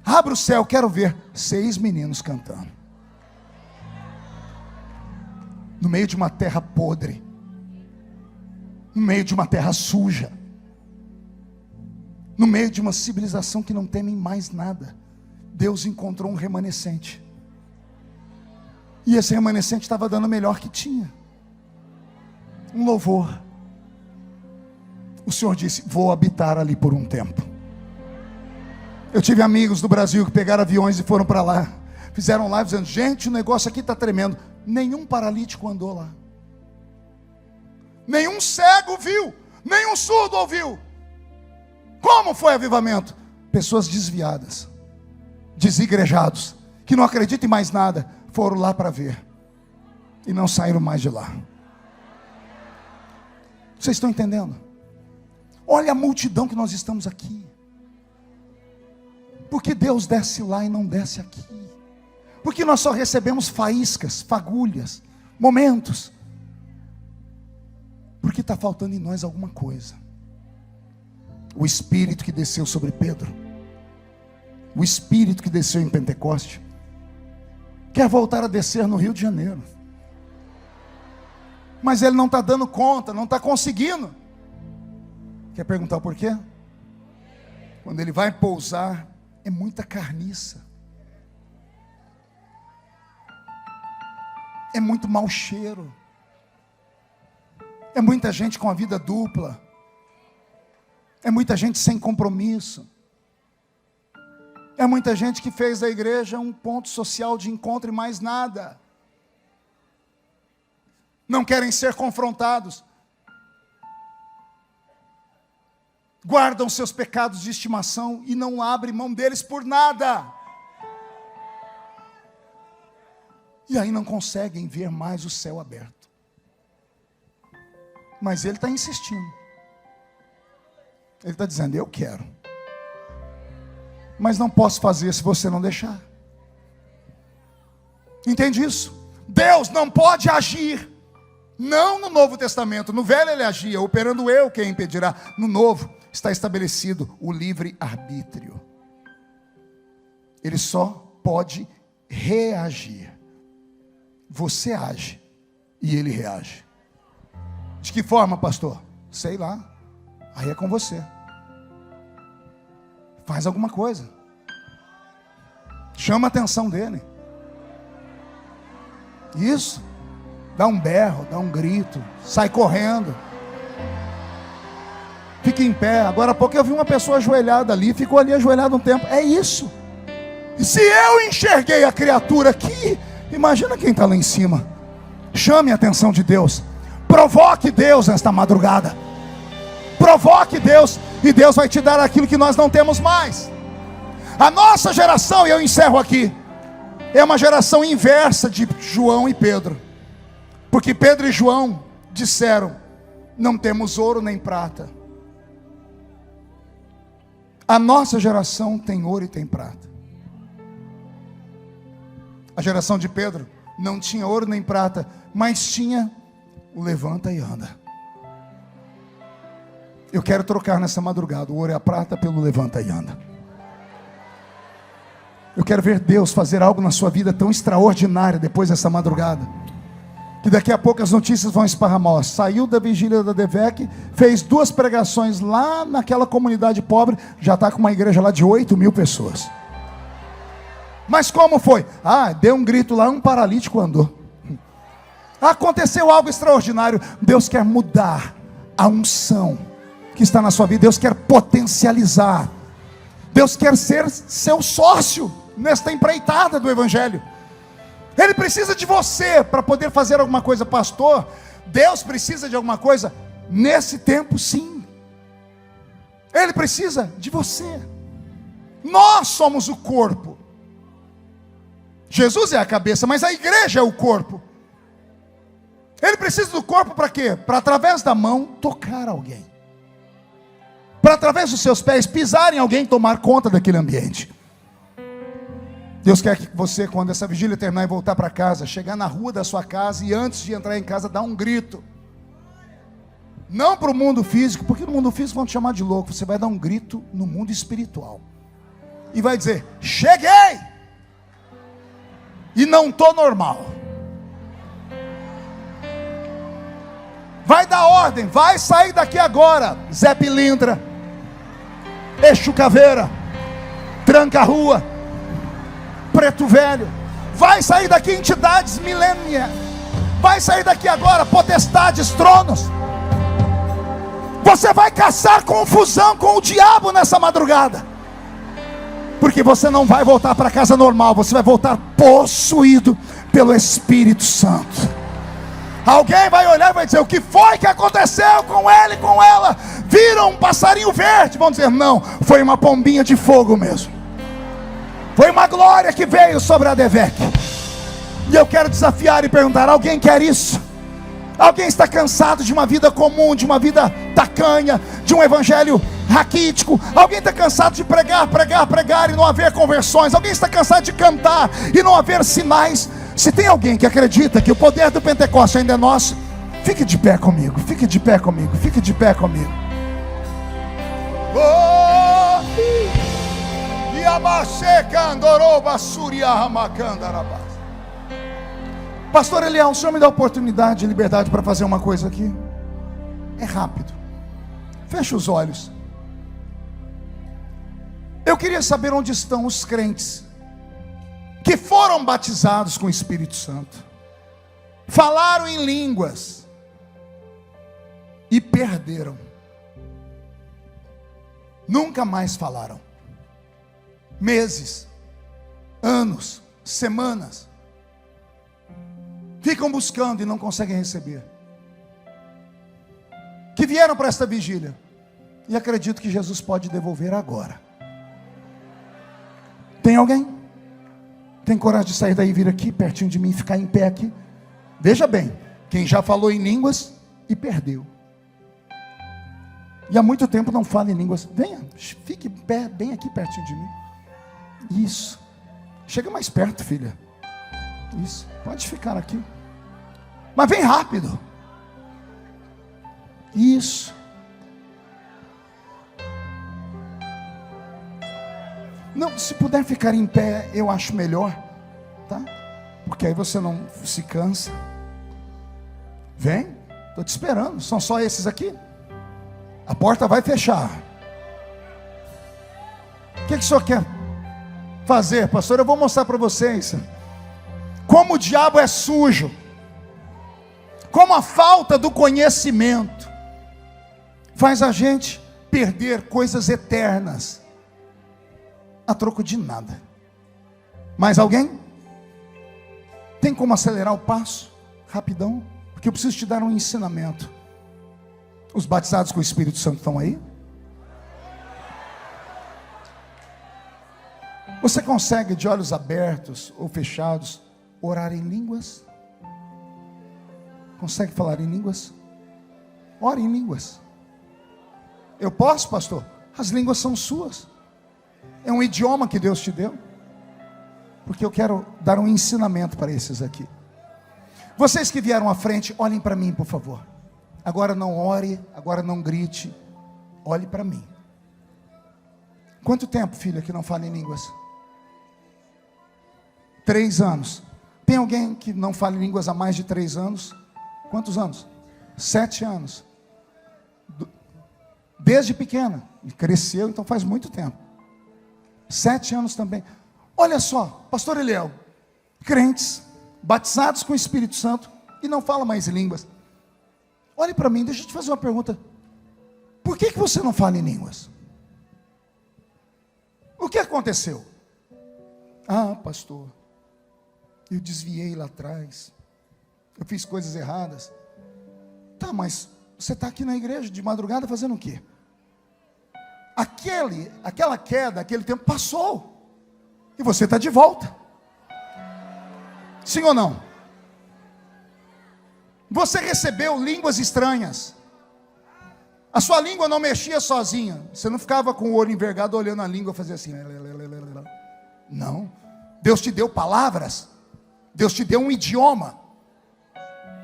Abre o céu, quero ver 6 meninos cantando. No meio de uma terra podre, no meio de uma terra suja, no meio de uma civilização que não teme mais nada, Deus encontrou um remanescente. E esse remanescente estava dando o melhor que tinha. Um louvor. O Senhor disse, vou habitar ali por um tempo. Eu tive amigos do Brasil que pegaram aviões e foram para lá. Fizeram live dizendo, gente, o negócio aqui está tremendo. Nenhum paralítico andou lá. Nenhum cego viu. Nenhum surdo ouviu. Como foi avivamento? Pessoas desviadas, desigrejados, que não acreditam em mais nada, foram lá para ver. E não saíram mais de lá. Vocês estão entendendo? Olha a multidão que nós estamos aqui. Porque Deus desce lá e não desce aqui? Porque nós só recebemos faíscas, fagulhas, momentos? Porque está faltando em nós alguma coisa. O Espírito que desceu sobre Pedro, o Espírito que desceu em Pentecoste, quer voltar a descer no Rio de Janeiro. Mas ele não está dando conta, não está conseguindo. Quer perguntar por quê? Quando ele vai pousar, é muita carniça. É muito mau cheiro. É muita gente com a vida dupla. É muita gente sem compromisso. É muita gente que fez da igreja um ponto social de encontro e mais nada. Não querem ser confrontados. Guardam seus pecados de estimação e não abrem mão deles por nada. E aí não conseguem ver mais o céu aberto. Mas ele está insistindo. Ele está dizendo, eu quero. Mas não posso fazer se você não deixar. Entende isso? Deus não pode agir. Não no Novo Testamento. No Velho ele agia, operando eu, quem impedirá. No Novo está estabelecido o livre-arbítrio. Ele só pode reagir. Você age e ele reage. De que forma, pastor? Sei lá. Aí é com você. Faz alguma coisa. Chama a atenção dele. Isso. Dá um berro, dá um grito. Sai correndo. Fica em pé. Agora há pouco eu vi uma pessoa ajoelhada ali. Ficou ali ajoelhada um tempo. É isso. E se eu enxerguei a criatura aqui, imagina quem está lá em cima. Chame a atenção de Deus. Provoque Deus nesta madrugada. Provoque Deus. E Deus vai te dar aquilo que nós não temos mais. A nossa geração, e eu encerro aqui, é uma geração inversa de João e Pedro. Porque Pedro e João disseram: não temos ouro nem prata. A nossa geração tem ouro e tem prata. A geração de Pedro não tinha ouro nem prata, mas tinha o levanta e anda. Eu quero trocar nessa madrugada o ouro e a prata pelo levanta e anda. Eu quero ver Deus fazer algo na sua vida tão extraordinário depois dessa madrugada, que daqui a pouco as notícias vão esparramar. Ó, saiu da vigília da DEVEC, fez 2 pregações lá naquela comunidade pobre, já está com uma igreja lá de 8.000 pessoas. Mas como foi? Deu um grito lá, um paralítico andou. Aconteceu algo extraordinário. Deus quer mudar a unção que está na sua vida. Deus quer potencializar. Deus quer ser seu sócio nesta empreitada do Evangelho. Ele precisa de você para poder fazer alguma coisa. Pastor, Deus precisa de alguma coisa nesse tempo, sim. Ele precisa de você. Nós somos o corpo. Jesus é a cabeça, mas a igreja é o corpo. Ele precisa do corpo para quê? Para através da mão tocar alguém, para através dos seus pés pisar em alguém, tomar conta daquele ambiente. Deus quer que você, quando essa vigília terminar e voltar para casa, chegar na rua da sua casa e antes de entrar em casa, dar um grito. Não para o mundo físico, porque no mundo físico vão te chamar de louco. Você vai dar um grito no mundo espiritual e vai dizer: cheguei! E não estou normal. Vai dar ordem, vai sair daqui agora, Zé Pilintra, Eixo Caveira, Tranca Rua, Preto Velho. Vai sair daqui entidades milênias. Vai sair daqui agora potestades, tronos. Você vai caçar confusão com o diabo nessa madrugada. Porque você não vai voltar para casa normal, você vai voltar possuído pelo Espírito Santo. Alguém vai olhar e vai dizer: o que foi que aconteceu com ele e com ela? Viram um passarinho verde? Vão dizer: não, foi uma pombinha de fogo mesmo. Foi uma glória que veio sobre a DEVEC. E eu quero desafiar e perguntar: alguém quer isso? Alguém está cansado de uma vida comum, de uma vida tacanha, de um evangelho raquítico? Alguém está cansado de pregar e não haver conversões? Alguém está cansado de cantar e não haver sinais? Se tem alguém que acredita que o poder do Pentecoste ainda é nosso, fique de pé comigo, fique de pé comigo, fique de pé comigo. Pastor Eliel, o senhor me dá oportunidade e liberdade para fazer uma coisa aqui? É rápido. Feche os olhos. Eu queria saber onde estão os crentes que foram batizados com o Espírito Santo, falaram em línguas e perderam. Nunca mais falaram. Meses, anos, semanas, ficam buscando e não conseguem receber. Que vieram para esta vigília e acredito que Jesus pode devolver agora. Tem alguém? Tem coragem de sair daí, vir aqui pertinho de mim, ficar em pé aqui? Veja bem, quem já falou em línguas e perdeu, e há muito tempo não fala em línguas, venha, fique em pé, bem aqui pertinho de mim. Isso, chega mais perto, filha. Isso, pode ficar aqui, mas vem rápido. Isso. Não, se puder ficar em pé, eu acho melhor, tá? Porque aí você não se cansa. Vem, estou te esperando. São só esses aqui. A porta vai fechar. O que o senhor quer fazer, pastor? Eu vou mostrar para vocês como o diabo é sujo, como a falta do conhecimento faz a gente perder coisas eternas a troco de nada. Mais alguém? Tem como acelerar o passo? Rapidão, porque eu preciso te dar um ensinamento. Os batizados com o Espírito Santo estão aí? Você consegue, de olhos abertos ou fechados, orar em línguas? Consegue falar em línguas? Ore em línguas. Eu posso, pastor? As línguas são suas. É um idioma que Deus te deu. Porque eu quero dar um ensinamento para esses aqui. Vocês que vieram à frente, olhem para mim, por favor. Agora não ore, agora não grite. Olhe para mim. Quanto tempo, filha, que não fala em línguas? 3 anos. Tem alguém que não fala em línguas há mais de 3 anos? Quantos anos? 7 anos. Desde pequena. E cresceu, então faz muito tempo. 7 anos também. Olha só, pastor Eliel, crentes, batizados com o Espírito Santo, e não fala mais em línguas. Olhe para mim, deixa eu te fazer uma pergunta. Por que você não fala em línguas? O que aconteceu? Ah, pastor, eu desviei lá atrás. Eu fiz coisas erradas. Tá, mas você está aqui na igreja de madrugada fazendo o quê? Aquela queda, aquele tempo passou. E você está de volta. Sim ou não? Você recebeu línguas estranhas. A sua língua não mexia sozinha. Você não ficava com o olho envergado olhando a língua e fazia assim. Não. Deus te deu palavras. Deus te deu um idioma.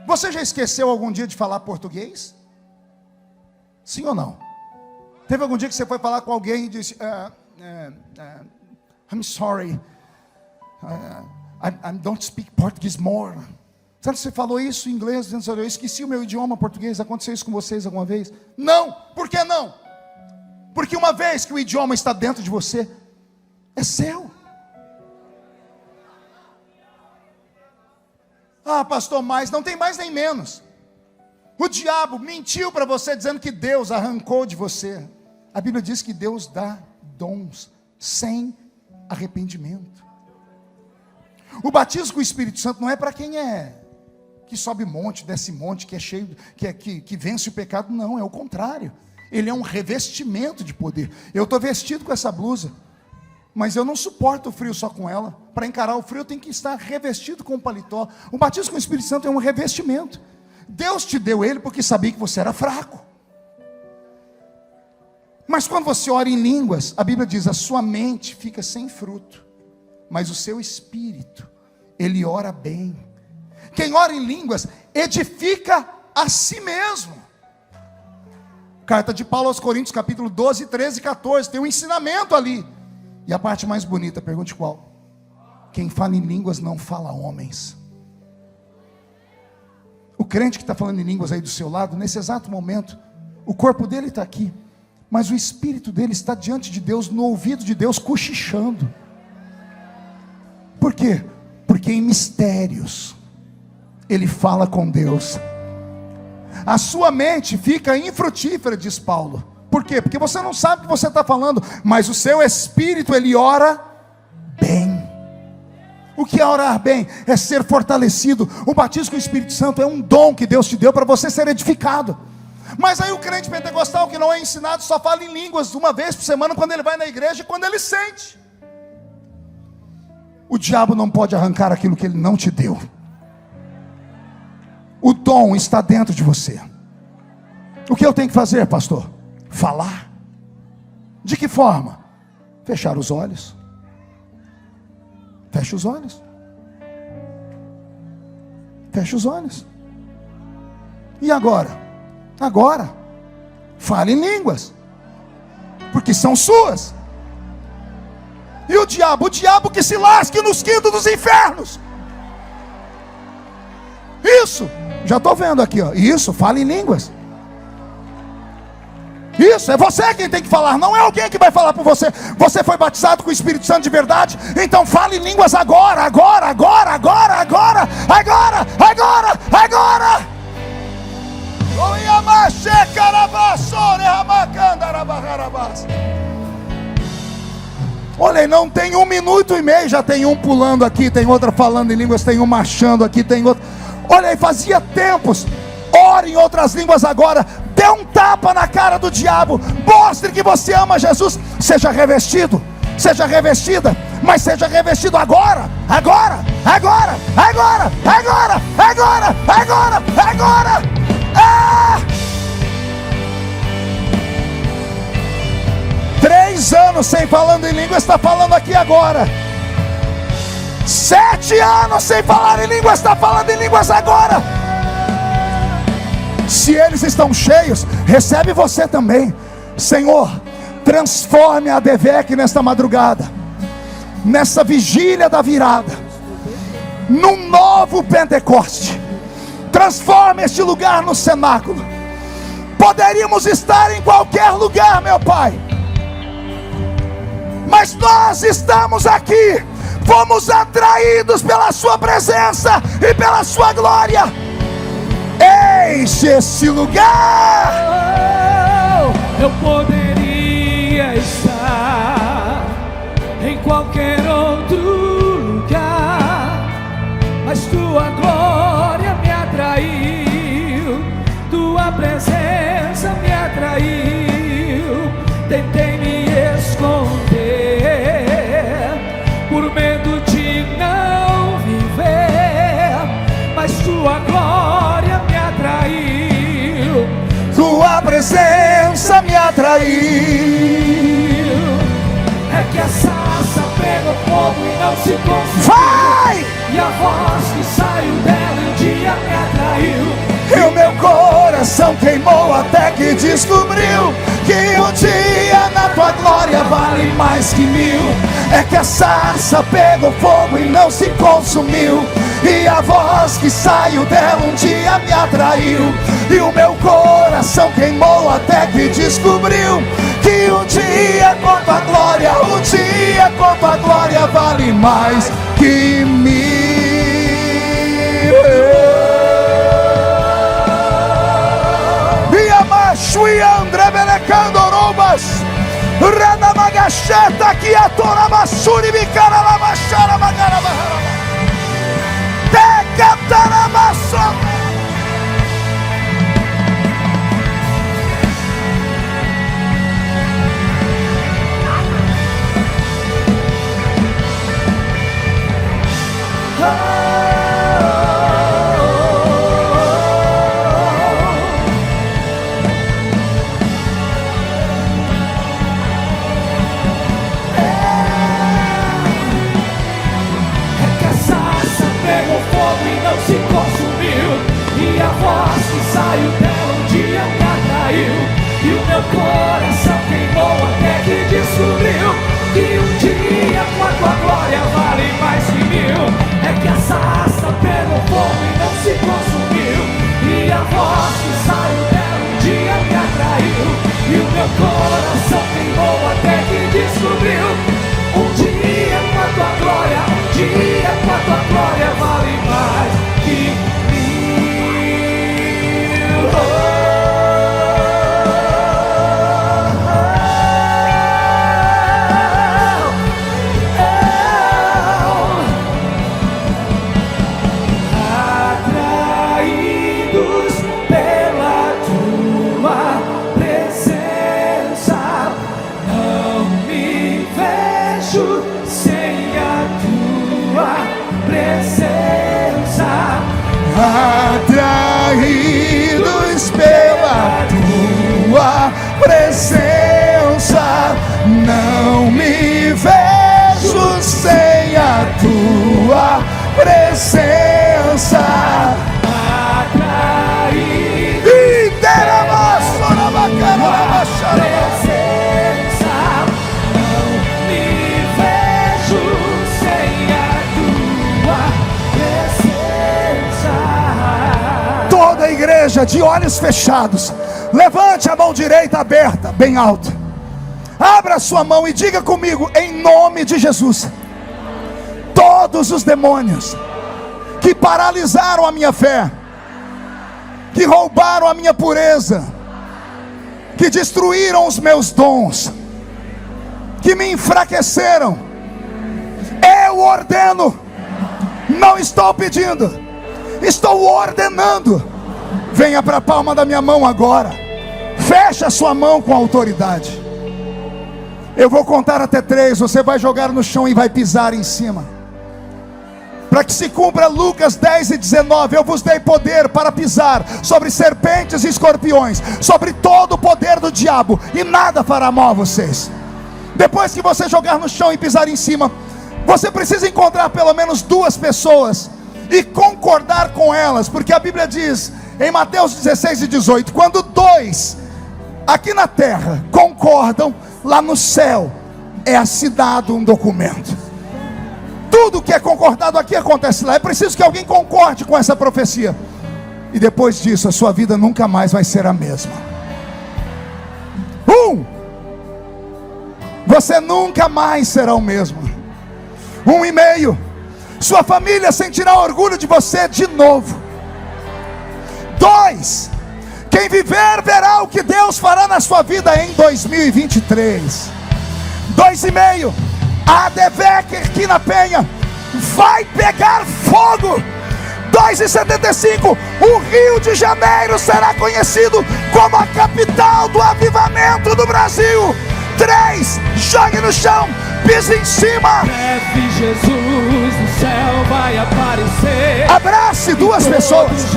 Você já esqueceu algum dia de falar português? Sim ou não? Teve algum dia que você foi falar com alguém e disse, I'm sorry, I don't speak Portuguese more. Sabe, você falou isso em inglês, dizendo, eu esqueci o meu idioma português. Aconteceu isso com vocês alguma vez? Não. Por que não? Porque uma vez que o idioma está dentro de você, é seu. Ah, pastor, mas não tem mais nem menos. O diabo mentiu para você dizendo que Deus arrancou de você. A Bíblia diz que Deus dá dons sem arrependimento. O batismo com o Espírito Santo não é para quem que sobe monte, desce monte, que é cheio, que vence o pecado. Não, é o contrário. Ele é um revestimento de poder. Eu estou vestido com essa blusa, mas eu não suporto o frio só com ela. Para encarar o frio eu tenho que estar revestido com o paletó. O batismo com o Espírito Santo é um revestimento. Deus te deu ele porque sabia que você era fraco. Mas quando você ora em línguas, a Bíblia diz, a sua mente fica sem fruto, mas o seu espírito, ele ora bem. Quem ora em línguas, edifica a si mesmo. Carta de Paulo aos Coríntios, capítulo 12, 13 e 14, tem um ensinamento ali. E a parte mais bonita, pergunte qual? Quem fala em línguas não fala a homens. O crente que está falando em línguas aí do seu lado, nesse exato momento, o corpo dele está aqui, mas o espírito dele está diante de Deus, no ouvido de Deus, cochichando. Por quê? Porque em mistérios ele fala com Deus. A sua mente fica infrutífera, diz Paulo. Por quê? Porque você não sabe o que você está falando, mas o seu espírito, ele ora bem. O que é orar bem? É ser fortalecido. O batismo com o Espírito Santo é um dom que Deus te deu para você ser edificado. Mas aí o crente pentecostal que não é ensinado só fala em línguas uma vez por semana, quando ele vai na igreja e quando ele sente. O diabo não pode arrancar aquilo que ele não te deu. O dom está dentro de você. O que eu tenho que fazer, pastor? Falar. De que forma? Fechar os olhos. Feche os olhos. Feche os olhos. E agora? Agora, fale em línguas, porque são suas. E o diabo que se lasque nos quintos dos infernos. Isso, já estou vendo aqui, ó. Isso, fale em línguas. Isso, é você quem tem que falar, não é alguém que vai falar por você. Você foi batizado com o Espírito Santo de verdade, então fale em línguas agora, agora, agora, agora, agora, agora, agora, agora. Olha, não tem 1 minuto e meio, já tem um pulando aqui, tem outra falando em línguas, tem um marchando aqui, tem outro. Olha aí, fazia tempos. Ore em outras línguas agora. Dê um tapa na cara do diabo. Mostre que você ama Jesus. Seja revestido, seja revestida, mas seja revestido agora, agora, agora, agora, agora, agora, agora, agora. agora. 3 anos sem falando em língua, está falando aqui agora. 7 anos sem falar em língua, está falando em línguas agora. Se eles estão cheios, recebe você também. Senhor, transforme a ADVEC nesta madrugada, nessa vigília da virada, num novo Pentecoste. Transforme este lugar no cenáculo. Poderíamos estar em qualquer lugar, meu Pai, mas nós estamos aqui. Fomos atraídos pela sua presença e pela sua glória. Enche esse lugar. Eu poderia estar em qualquer outro lugar, mas tua glória me atraiu, tua presença me atraiu. Tentei me esconder por medo de não viver, mas tua glória me atraiu, tua presença me atraiu. É que a sarça pegou fogo e não se consumiu. Vai! E a voz que saiu dela um dia me atraiu. E o meu coração queimou até que descobriu que um dia na tua glória vale mais que 1000. É que a sarça pegou fogo e não se consumiu, e a voz que saiu dela um dia me atraiu. E o meu coração queimou até que descobriu que um dia com tua glória, um dia com tua glória vale mais que 1000. Shui André Belecandorobas Renamagacheta aqui a Torabasuri Bicaralabachara Magarabahara Tecatarabassa. Se consumiu, e a voz que saiu dela um dia me atraiu. E o meu coração queimou até que descobriu que um dia com a tua glória vale mais que 1000. É que a sarça pegou fogo e não se consumiu, e a voz que saiu dela um dia me atraiu. E o meu coração queimou até que descobriu um dia com a tua glória, um dia com a tua glória vale mais que 1000. Atraídos pela tua presença, não me vejo sem a tua presença. Atraídos pela tua presença, não me vejo sem a tua presença. Atraídos pela tua presença, não me vejo sem a tua presença. Toda a igreja de olhos fechados, levante a mão direita aberta, bem alto. Abra sua mão e diga comigo, em nome de Jesus: todos os demônios que paralisaram a minha fé, que roubaram a minha pureza, que destruíram os meus dons, que me enfraqueceram, eu ordeno, não estou pedindo, estou ordenando. Venha para a palma da minha mão agora. Feche a sua mão com autoridade. Eu vou contar até 3. Você vai jogar no chão e vai pisar em cima. para que se cumpra Lucas 10:19, eu vos dei poder para pisar sobre serpentes e escorpiões, sobre todo o poder do diabo, e nada fará mal a vocês. Depois que você jogar no chão e pisar em cima, você precisa encontrar pelo menos 2 pessoas e concordar com elas, porque a Bíblia diz em Mateus 16:18, quando 2 aqui na terra concordam, lá no céu é assinado um documento. Tudo que é concordado aqui acontece lá. É preciso que alguém concorde com essa profecia, e depois disso a sua vida nunca mais vai ser a mesma. Você nunca mais será o mesmo. 1,5, sua família sentirá orgulho de você de novo. 2, quem viver verá o que Deus fará na sua vida em 2023. 2,5, a ADVEC aqui na Penha vai pegar fogo. 2,75, o Rio de Janeiro será conhecido como a capital do avivamento do Brasil. 3, jogue no chão, pise em cima. Breve Jesus no céu vai aparecer. Abrace 2 pessoas.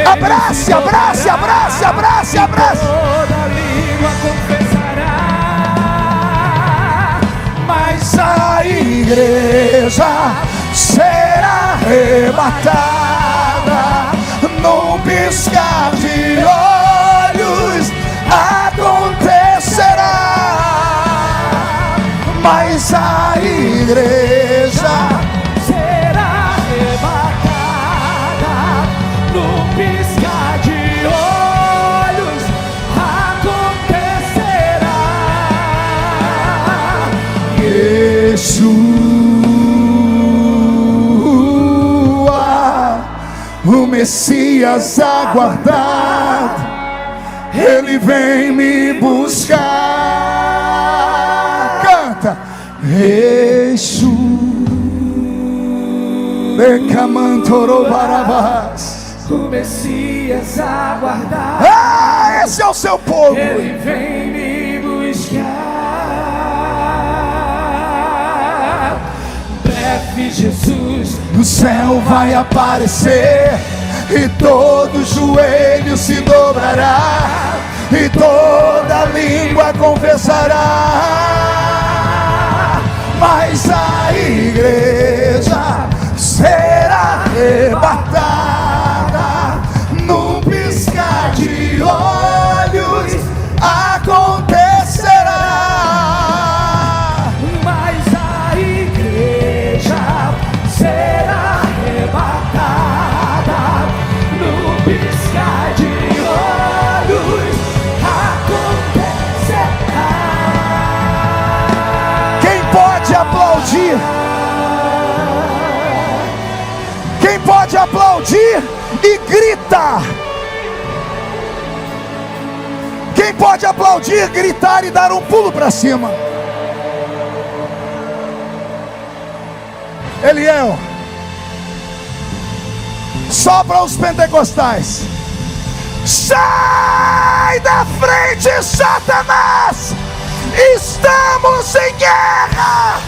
Abrace, abrace, abrace, abrace, abrace. Toda língua confessará. Mas A igreja será arrebatada num piscar de olhos. Acontecerá. Mas a igreja será arrebatada no piscar de olhos. Acontecerá. Yeshua, o Messias aguardado, ele vem me buscar. Canta. Yeshua, Becamantoro Barabás, O Messias aguardado, esse é o seu povo. ele vem me buscar. Breve Jesus No céu vai aparecer, e todo joelho se dobrará, e toda língua confessará. Mas a igreja será arrebatada num piscar de olhos. Acontecerá. Mas a igreja será arrebatada no piscar de olhos. Acontecerá. Quem pode aplaudir? Quem pode aplaudir e grita? Quem pode aplaudir, gritar e dar um pulo para cima? Eliel, só para os pentecostais. Sai da frente, Satanás! Estamos em guerra!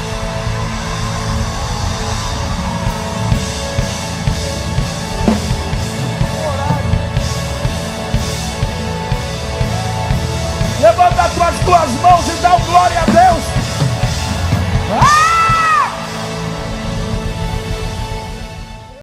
Levanta as tuas mãos e dá glória a Deus.